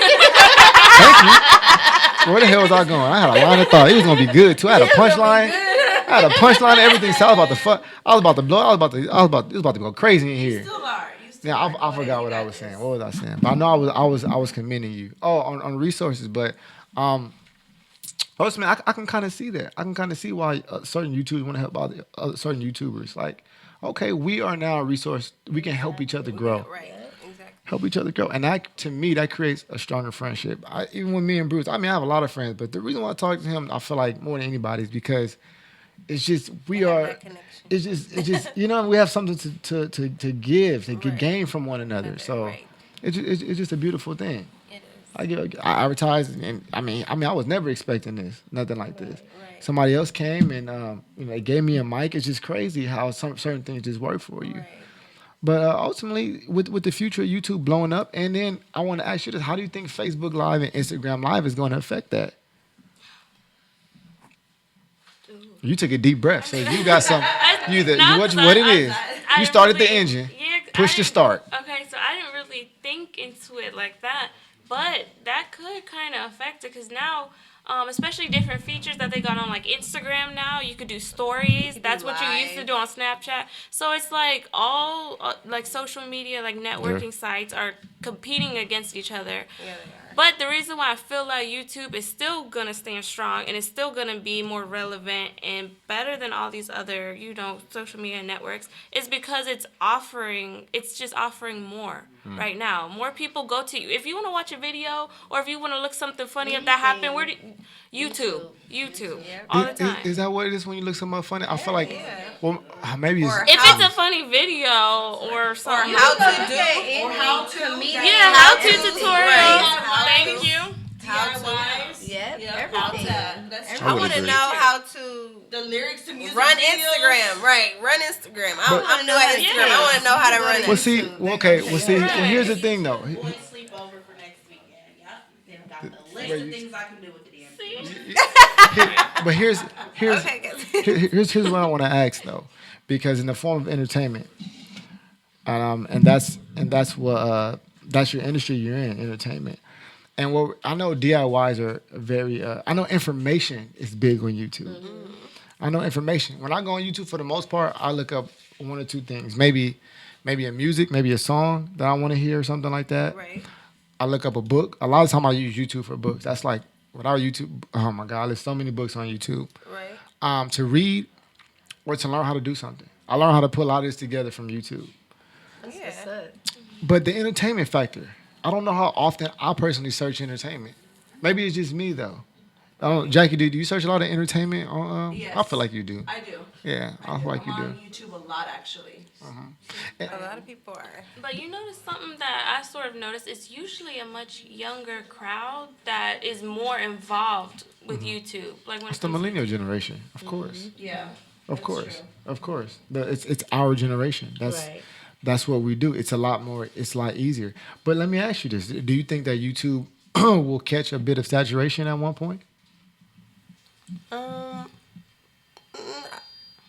you. Where the hell was I going? I had a line of thought. It was gonna be good too. I had a punchline. I had a punchline and everything. So I was about to fuck. I was about to blow. It was about to go crazy in here. Still are. You still Yeah, are. I forgot what I was saying. What was I saying? But I know I was commending you. Oh, on resources, but man, I can kind of see that. I can kind of see why certain YouTubers want to help other certain YouTubers. Like, okay, we are now a resource. We can help each other grow. Right. Exactly. Help each other grow, and that to me that creates a stronger friendship. Even with me and Bruce, I mean, I have a lot of friends, but the reason why I talk to him, I feel like more than anybody, is because it's just we are. That connection. It's just you know, we have something to give, to gain from one another. So Right. it's just a beautiful thing. It is. I advertised, and I mean, I was never expecting this, nothing like this. Right. Somebody else came and they gave me a mic. It's just crazy how certain things just work for you. Right. But ultimately, with the future of YouTube blowing up, and then I want to ask you this: how do you think Facebook Live and Instagram Live is going to affect that? You took a deep breath, so you got some. What it is? You started the engine. Yeah, Push the start. Okay, so I didn't really think into it like that, but that could kind of affect it because now, especially different features that they got on like Instagram now, you could do stories. That's what you used to live. do on Snapchat. So it's like all like social media, like networking sites are competing against each other. Yeah, they are. But the reason why I feel like YouTube is still going to stand strong and it's still going to be more relevant and better than all these other, social media networks is because it's just offering more right now. More people go to you. If you want to watch a video or if you want to look something funny up that happened, YouTube all the time. Is that what it is when you look something funny? I feel like, well, maybe it's. Or If it's a funny video or something. How to do. Or how to Yeah, how-to tutorials. Right. Thank you. How to. Yep, How everything. to. That's I I would want to agree. know how to the lyrics to music run videos. Instagram. Right. Run Instagram. But- I'm new at Instagram. I want to know how to run Well, it. see, well, here's the thing though. Boy, sleep over for next weekend. Yep. Then got the list of things I can do with the damn thing. But here's Okay, guys. here's what I want to ask though, because in the form of entertainment, and that's what that's your industry you're in, entertainment. And what I know DIYs are very. I know information is big on YouTube. I know information. When I go on YouTube, for the most part, I look up one or two things. Maybe a music, maybe a song that I want to hear or something like that. Right. I look up a book. A lot of time I use YouTube for books. That's like without YouTube. Oh my God, there's so many books on YouTube. Right. To read or to learn how to do something. I learned how to put a lot of this together from YouTube. Yeah. But the entertainment factor, I don't know how often I personally search entertainment. Maybe it's just me though. I don't, Jackie, do you search a lot of entertainment? Yes. I feel like you do. I do. Yeah, I feel like I'm you on do. YouTube a lot actually. A lot of people are. But you notice something that I sort of noticed, it's usually a much younger crowd that is more involved with YouTube. Like when It's it the comes to millennial generation, of course, Yeah. of that's course, true. of course. It's our generation. That's what we do. It's a lot more. It's a lot easier. But let me ask you this: do you think that YouTube will catch a bit of saturation at one point?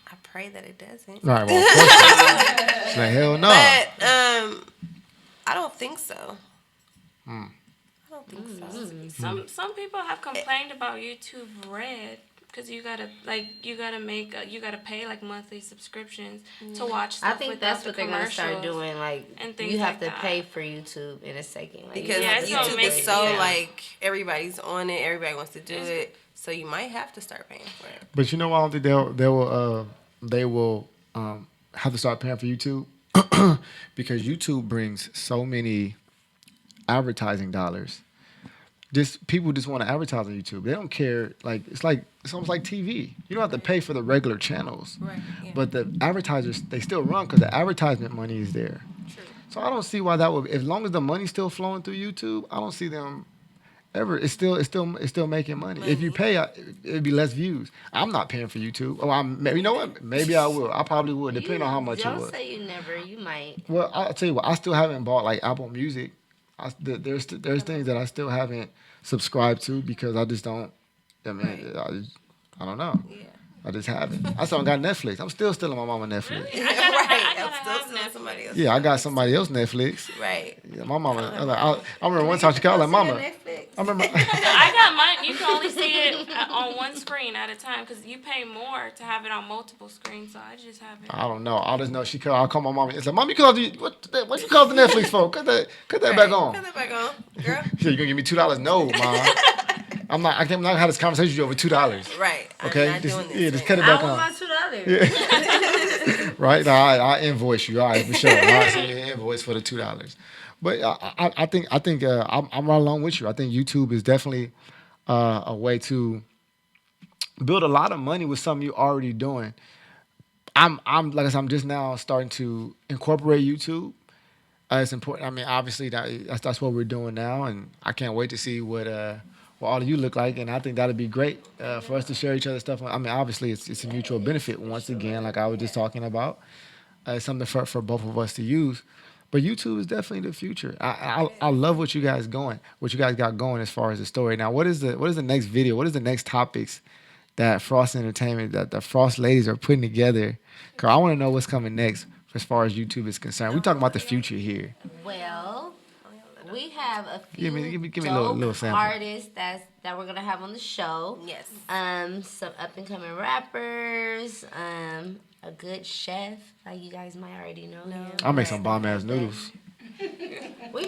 I pray that it doesn't. All right. Well, of course not. It's like, hell no. But I don't think so. I don't think so. Some people have complained about YouTube Red because you gotta pay like monthly subscriptions to watch stuff I think without that's the what they're gonna start commercials. doing. Like and things you have like to that. pay for YouTube in a second. Like, Because Yeah, it's gonna YouTube make is it- so yeah. like everybody's on it, everybody wants to do it, so you might have to start paying for it. But you know, I don't think they will have to start paying for YouTube because YouTube brings so many advertising dollars. Just people just want to advertise on YouTube. They don't care. Like it's almost like TV. You don't have to pay for the regular channels, Right. Yeah. but the advertisers they still run because the advertisement money is there. True. So I don't see why that would. As long as the money's still flowing through YouTube, I don't see them ever. It's still making money. If you pay, it'd be less views. I'm not paying for YouTube. Oh, you know what? Maybe I will. I probably would, depending on how much it Don't was. say you never. You might. Well, I'll tell you what. I still haven't bought like Apple Music There's things that I still haven't subscribed to because I just don't. I mean, I don't know. Yeah. I just haven't. I still got Netflix. I'm still stealing my mama Netflix. Really? Right. I I'm gotta still have stealing somebody else. Yeah, I got somebody else Netflix. Right. Yeah, my mama. I remember one time she called like, "Mama." Netflix. I remember. I got mine. You can only see it on one screen at a time because you pay more to have it on multiple screens. So I just have it. I don't know. I just know she called. I call my mom. It's like, "Mom, you called what you called the Netflix for? Cut that back on." Cut that back on, girl. She said, "You gonna give me $2?" No, mom. I'm not. I'm not gonna have this conversation with you over $2. Right. Okay. I'm not doing this. Yeah, just right cut it now. back I on. want my $2. Right? No, I invoice you. All right, for sure. I send you an invoice for the $2. But I think I'm right along with you. I think YouTube is definitely a way to build a lot of money with something you're already doing. I'm like I said, I'm just now starting to incorporate YouTube. It's important. I mean, obviously that's what we're doing now, and I can't wait to see what all of you look like. And I think that'd be great for us to share each other's stuff. I mean, obviously it's a mutual benefit once again, like I was just talking about. It's something for both of us to use. But YouTube is definitely the future. I love what you guys got going as far as the story. Now, what is the next video? What is the next topics that Frost Entertainment, that the Frost ladies are putting together? Cause I want to know what's coming next as far as YouTube is concerned. We're talking about the future here. Well, we have a few give me a dope little sample. artists that we're gonna have on the show. Yes. Some up and coming rappers. A good chef, like you guys might already know him. I'll make some bomb ass noodles. We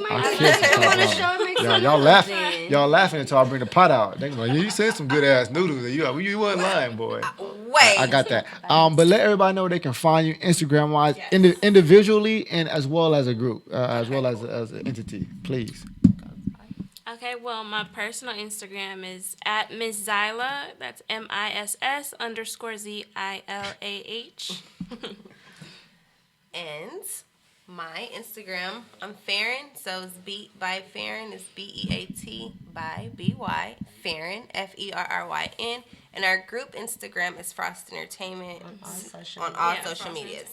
might I'm have kidding. him on the show and make some Y'all noodles then. y'all laughing until I bring the pot out. They like, yeah, you said some good ass noodles. You wasn't lying, boy. Wait. I got that. But let everybody know where they can find you Instagram wise, individually and as well as a group, as well as an entity. Please. Okay, well, my personal Instagram is at Miss Zyla. That's MISS_ZILAH. And my Instagram, I'm Farron, so it's beat by Farron. It's BEAT by BY. Farron, FERRYN. And our group Instagram is Frost Entertainment on all social medias.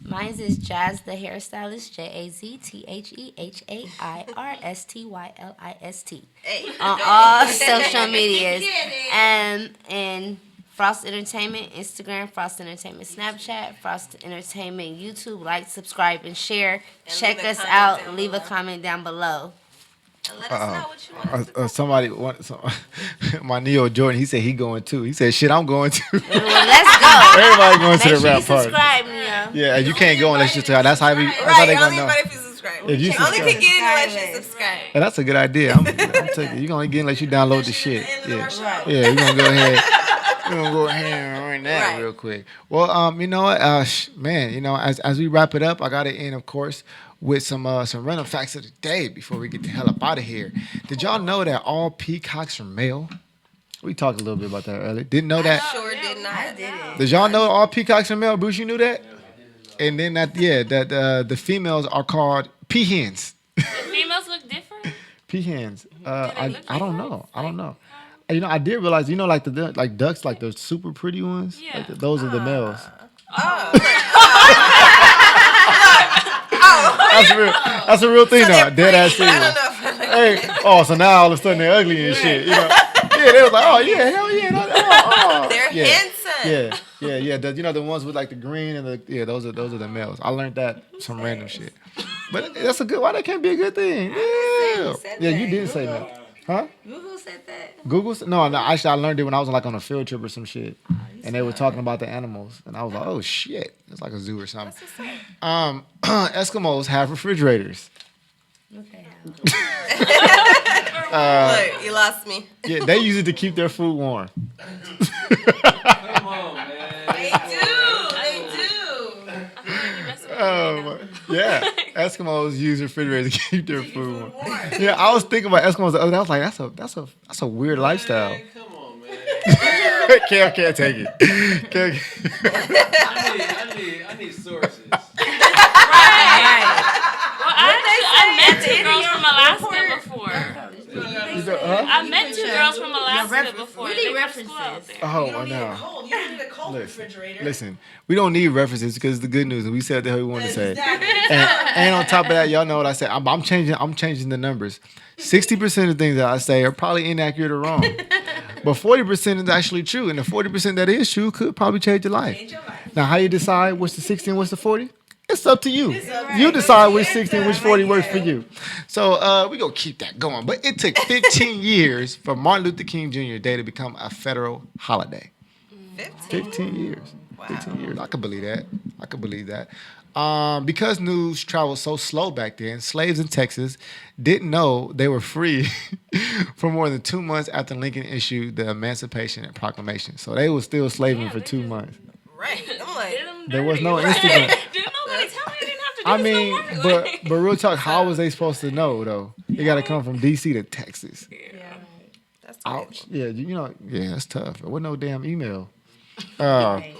Mine is Jazz the Hairstylist, JAZTHEHAIRSTYLIST. Hey. On all social medias. And Frost Entertainment, Instagram, Frost Entertainment, Snapchat, Frost Entertainment, YouTube. Like, subscribe, and share. And Check leave a us comment out. down Leave a below. comment down below. And let us know what you want us to Somebody, my Neo Jordan, he said he going too. He said, shit, I'm going too. Well, let's go. Everybody going to Make the sure you rap party. subscribe, Neo. Yeah, you can't go unless you subscribe. That's how Right, they gonna only know. invite if you subscribe. If you Only subscribe. can get in unless you subscribe. And that's a good idea. I'm taking. You gonna get unless you download the shit. Yeah, yeah. We're gonna go ahead. We're gonna go ahead and run that Right. real quick. Well, you know what, man. You know, as we wrap it up, I gotta end, of course, with some random facts of the day before we get the hell up out of here. Did y'all know that all peacocks are male? We talked a little bit about that earlier. Didn't know that. Sure did not. I did it. Did y'all know all peacocks are male? Bruce, you knew that? And then the females are called peahens. The females look different. Peahens. they I look don't different? know. I don't know. You know, I did realize. You know, like like ducks, like the super pretty ones. Yeah. Like those are the males. That's a real thing now. Dead ass I serious. don't know. Hey, so now all of a sudden they're ugly and shit. You know? Yeah, they was like, oh yeah, hell yeah, They're yeah. handsome. Yeah. You know the ones with like the green and those are the males. I learned that some random shit. But that's a good. Why that can't be a good thing? Yeah, you did say that, huh? Google said that. Google? No. Actually, I learned it when I was like on a field trip or some shit, and they were talking about the animals, and I was like, oh shit, it's like a zoo or something. Eskimos have refrigerators. Okay. Look, you lost me. Yeah, they use it to keep their food warm. Come on, man. They do. Yeah, Eskimos use refrigerators to keep their food warm. Yeah, I was thinking about Eskimos the other day. I was like, that's a weird lifestyle. Man, come on, man. Can't take it. I need sources. Well, I met two girls from Alaska before. I met two girls from Alaska before. We They need went to school out references. there. Oh, I know. You don't need a cold. cold refrigerator. Listen, we don't need references because it's the good news, and we said the hell we wanted to say. Exactly. And on top of that, y'all know what I said. I'm changing the numbers. 60% of things that I say are probably inaccurate or wrong, but 40% is actually true, and the 40% that is true could probably change your life. Now, how you decide what's the 60 and what's the 40? It's up to you. You decide which 60 and which 40 works for you. So we gonna keep that going. But it took 15 years for Martin Luther King Jr. Day to become a federal holiday. 15 years. Wow. 15 years. I could believe that. Because news traveled so slow back then, slaves in Texas didn't know they were free for more than 2 months after Lincoln issued the Emancipation Proclamation. So they were still slaving for 2 months. Right. I'm like, There was no Instagram. Didn't nobody tell me I didn't have to do I this mean, no more? but Like- but real talk, how was they supposed to know though? They got to come from DC to Texas. that's Ouch. crazy. Yeah, that's tough. There wasn't no damn email. Right.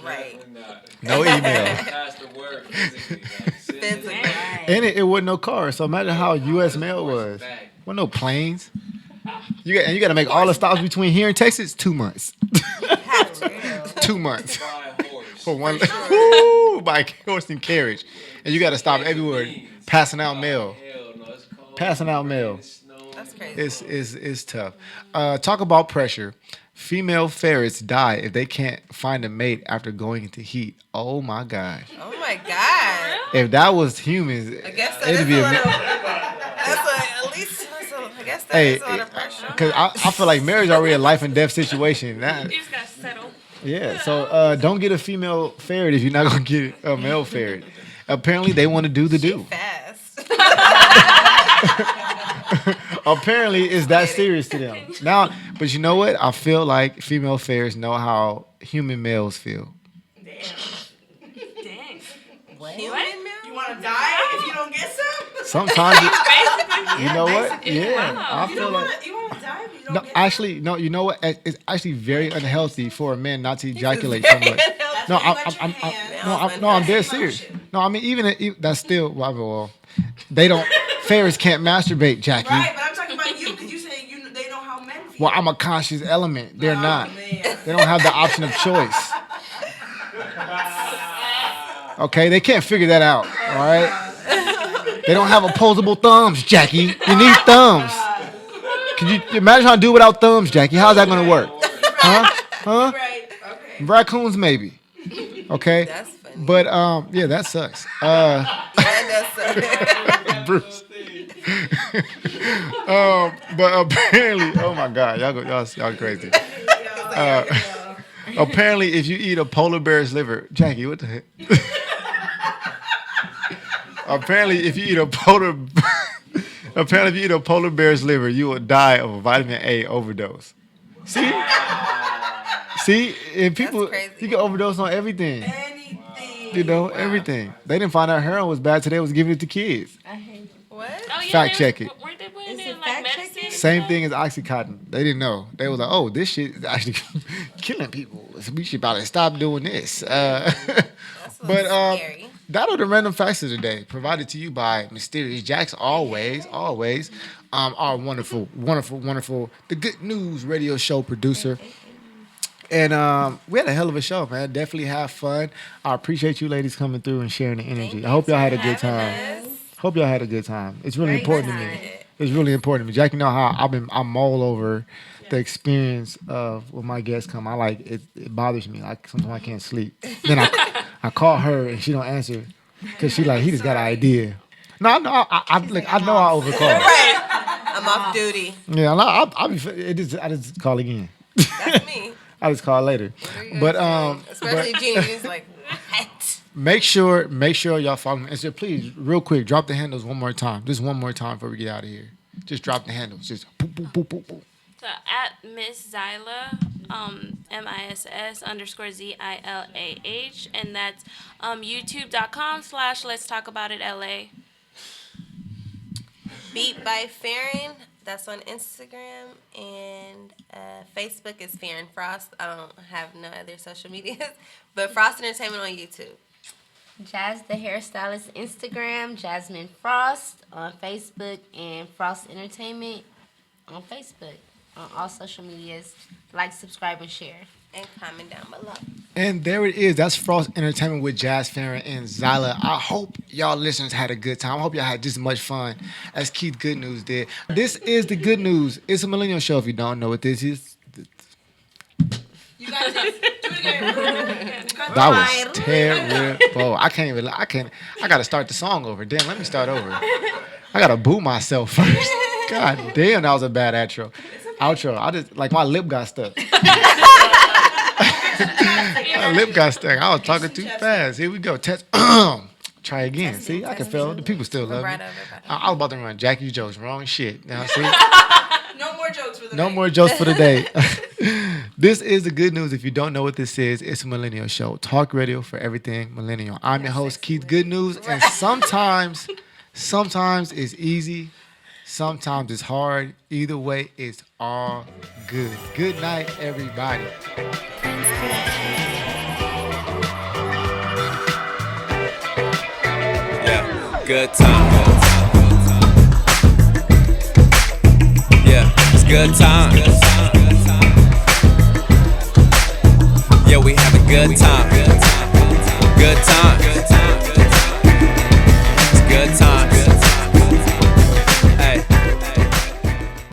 No email. Pass the word physically. Like, send it Physically. back. And it wasn't no car. So imagine how U.S. mail Horse was. back. Wasn't no planes. You got to make all the stops between here and Texas 2 months. 2 months Buy a horse. for one. Woo, by horse and carriage, and you got to stop everywhere passing out mail. Hell no, it's cold. Passing out mail. It's snowing. That's crazy. It's tough. Talk about pressure. Female ferrets die if they can't find a mate after going into heat. Oh my gosh! Oh my God. If that was humans, I guess that it'd is be a a. little. At least. I guess that Hey, is a lot of pressure. because I feel like marriage already a life and death situation. That, You just gotta settle. yeah. So don't get a female ferret if you're not gonna get a male ferret. Apparently they want to do the do. Fast. Apparently it's that serious to them. Now, but you know what? I feel like female ferrets know how human males feel. Dang. Human milk? You want to die if you don't get some? Sometimes, Basically. you know what? basically, Yeah, wow. I feel like. You want to die if you don't No, get actually, no. You know what? It's actually very unhealthy for a man not to ejaculate so much. No, I'm dead serious. No, I mean even that's still well, they don't. Ferrets can't masturbate, Jackie. Right, but I'm talking about you because you say they know how men feel. Well, I'm a conscious element. They're not. Man. They don't have the option of choice. Okay, they can't figure that out. All right. They don't have opposable thumbs, Jackie. You need thumbs. Can you imagine how to do without thumbs, Jackie? How's that gonna work? Huh? Right. Okay. Raccoons, maybe. Okay. That's funny. But yeah, that sucks. Bruce. But apparently, oh my God, y'all crazy. Apparently, if you eat a polar bear's liver, Jackie, what the heck? Apparently, if you eat a polar bear's liver, you will die of a vitamin A overdose. See, and people crazy. you can overdose on everything. Anything. You know, everything. They didn't find out heroin was bad today. Was giving it to kids. What? Oh, yeah, Fact they check was- it. Weren't they putting Is in it like fact medicine? checking? Same thing as OxyContin. They didn't know. They were like, oh, this shit is actually killing people. We should probably stop doing this. But scary. that are the random facts of the day, provided to you by Mysterious Jacks. Always. Our wonderful, the Good News Radio Show producer. And we had a hell of a show, man. Definitely have fun. I appreciate you ladies coming through and sharing the energy. I hope y'all had a good time. Hope y'all had a good time. It's really important to me. It's really important to me. Jackie know how I'm all over the experience of when my guests come. I like it. It bothers me. Like sometimes I can't sleep. Then I call her and she don't answer because she like he just got an idea. No, I know I overcall. Right. I'm off duty. Yeah, I just call again. That's me. I just call later. But Especially Genie's like, what? make sure y'all follow me. And so please, real quick, drop the handles one more time. Just one more time before we get out of here. Just drop the handles. Just boop, boop, boop, boop, boop. So at Miss Zyla, MISS_ZILAH, and that's youtube.com/Let's Talk About It LA. Beat by Farron. That's on Instagram, and Facebook is Farron Frost. I don't have no other social medias, but Frost Entertainment on YouTube. Jazz the Hairstylist Instagram, Jasmine Frost on Facebook, and Frost Entertainment on Facebook. On all social medias. Like, subscribe, and share. and comment down below. And there it is. That's Frost Entertainment with Jazz Farron and Zyla. I hope y'all listeners had a good time. I hope y'all had just as much fun as Keith Good News did. This is the Good News. It's a Millennial show if you don't know what this is. You got this. Do it again. That was terrible. I gotta start the song over. Damn, let me start over. I gotta boo myself first. God damn, that was a bad outro. I just, like, my lip got stuck. My lip got stuck. I was talking too fast. Here we go. Test. Try again. See, I can feel the people still love me. I was about to run Jackie jokes. Wrong shit. Now see. No more jokes for the day. No more jokes for the day. This is the Good News. If you don't know what this is, it's a Millennial show. Talk radio for everything millennial. I'm your host, Keith Good News. And sometimes it's easy. Sometimes it's hard. Either way, it's all good. Good night, everybody. Yeah, good time. Yeah, it's good time. Yeah, we have a good time. Good time. It's good time.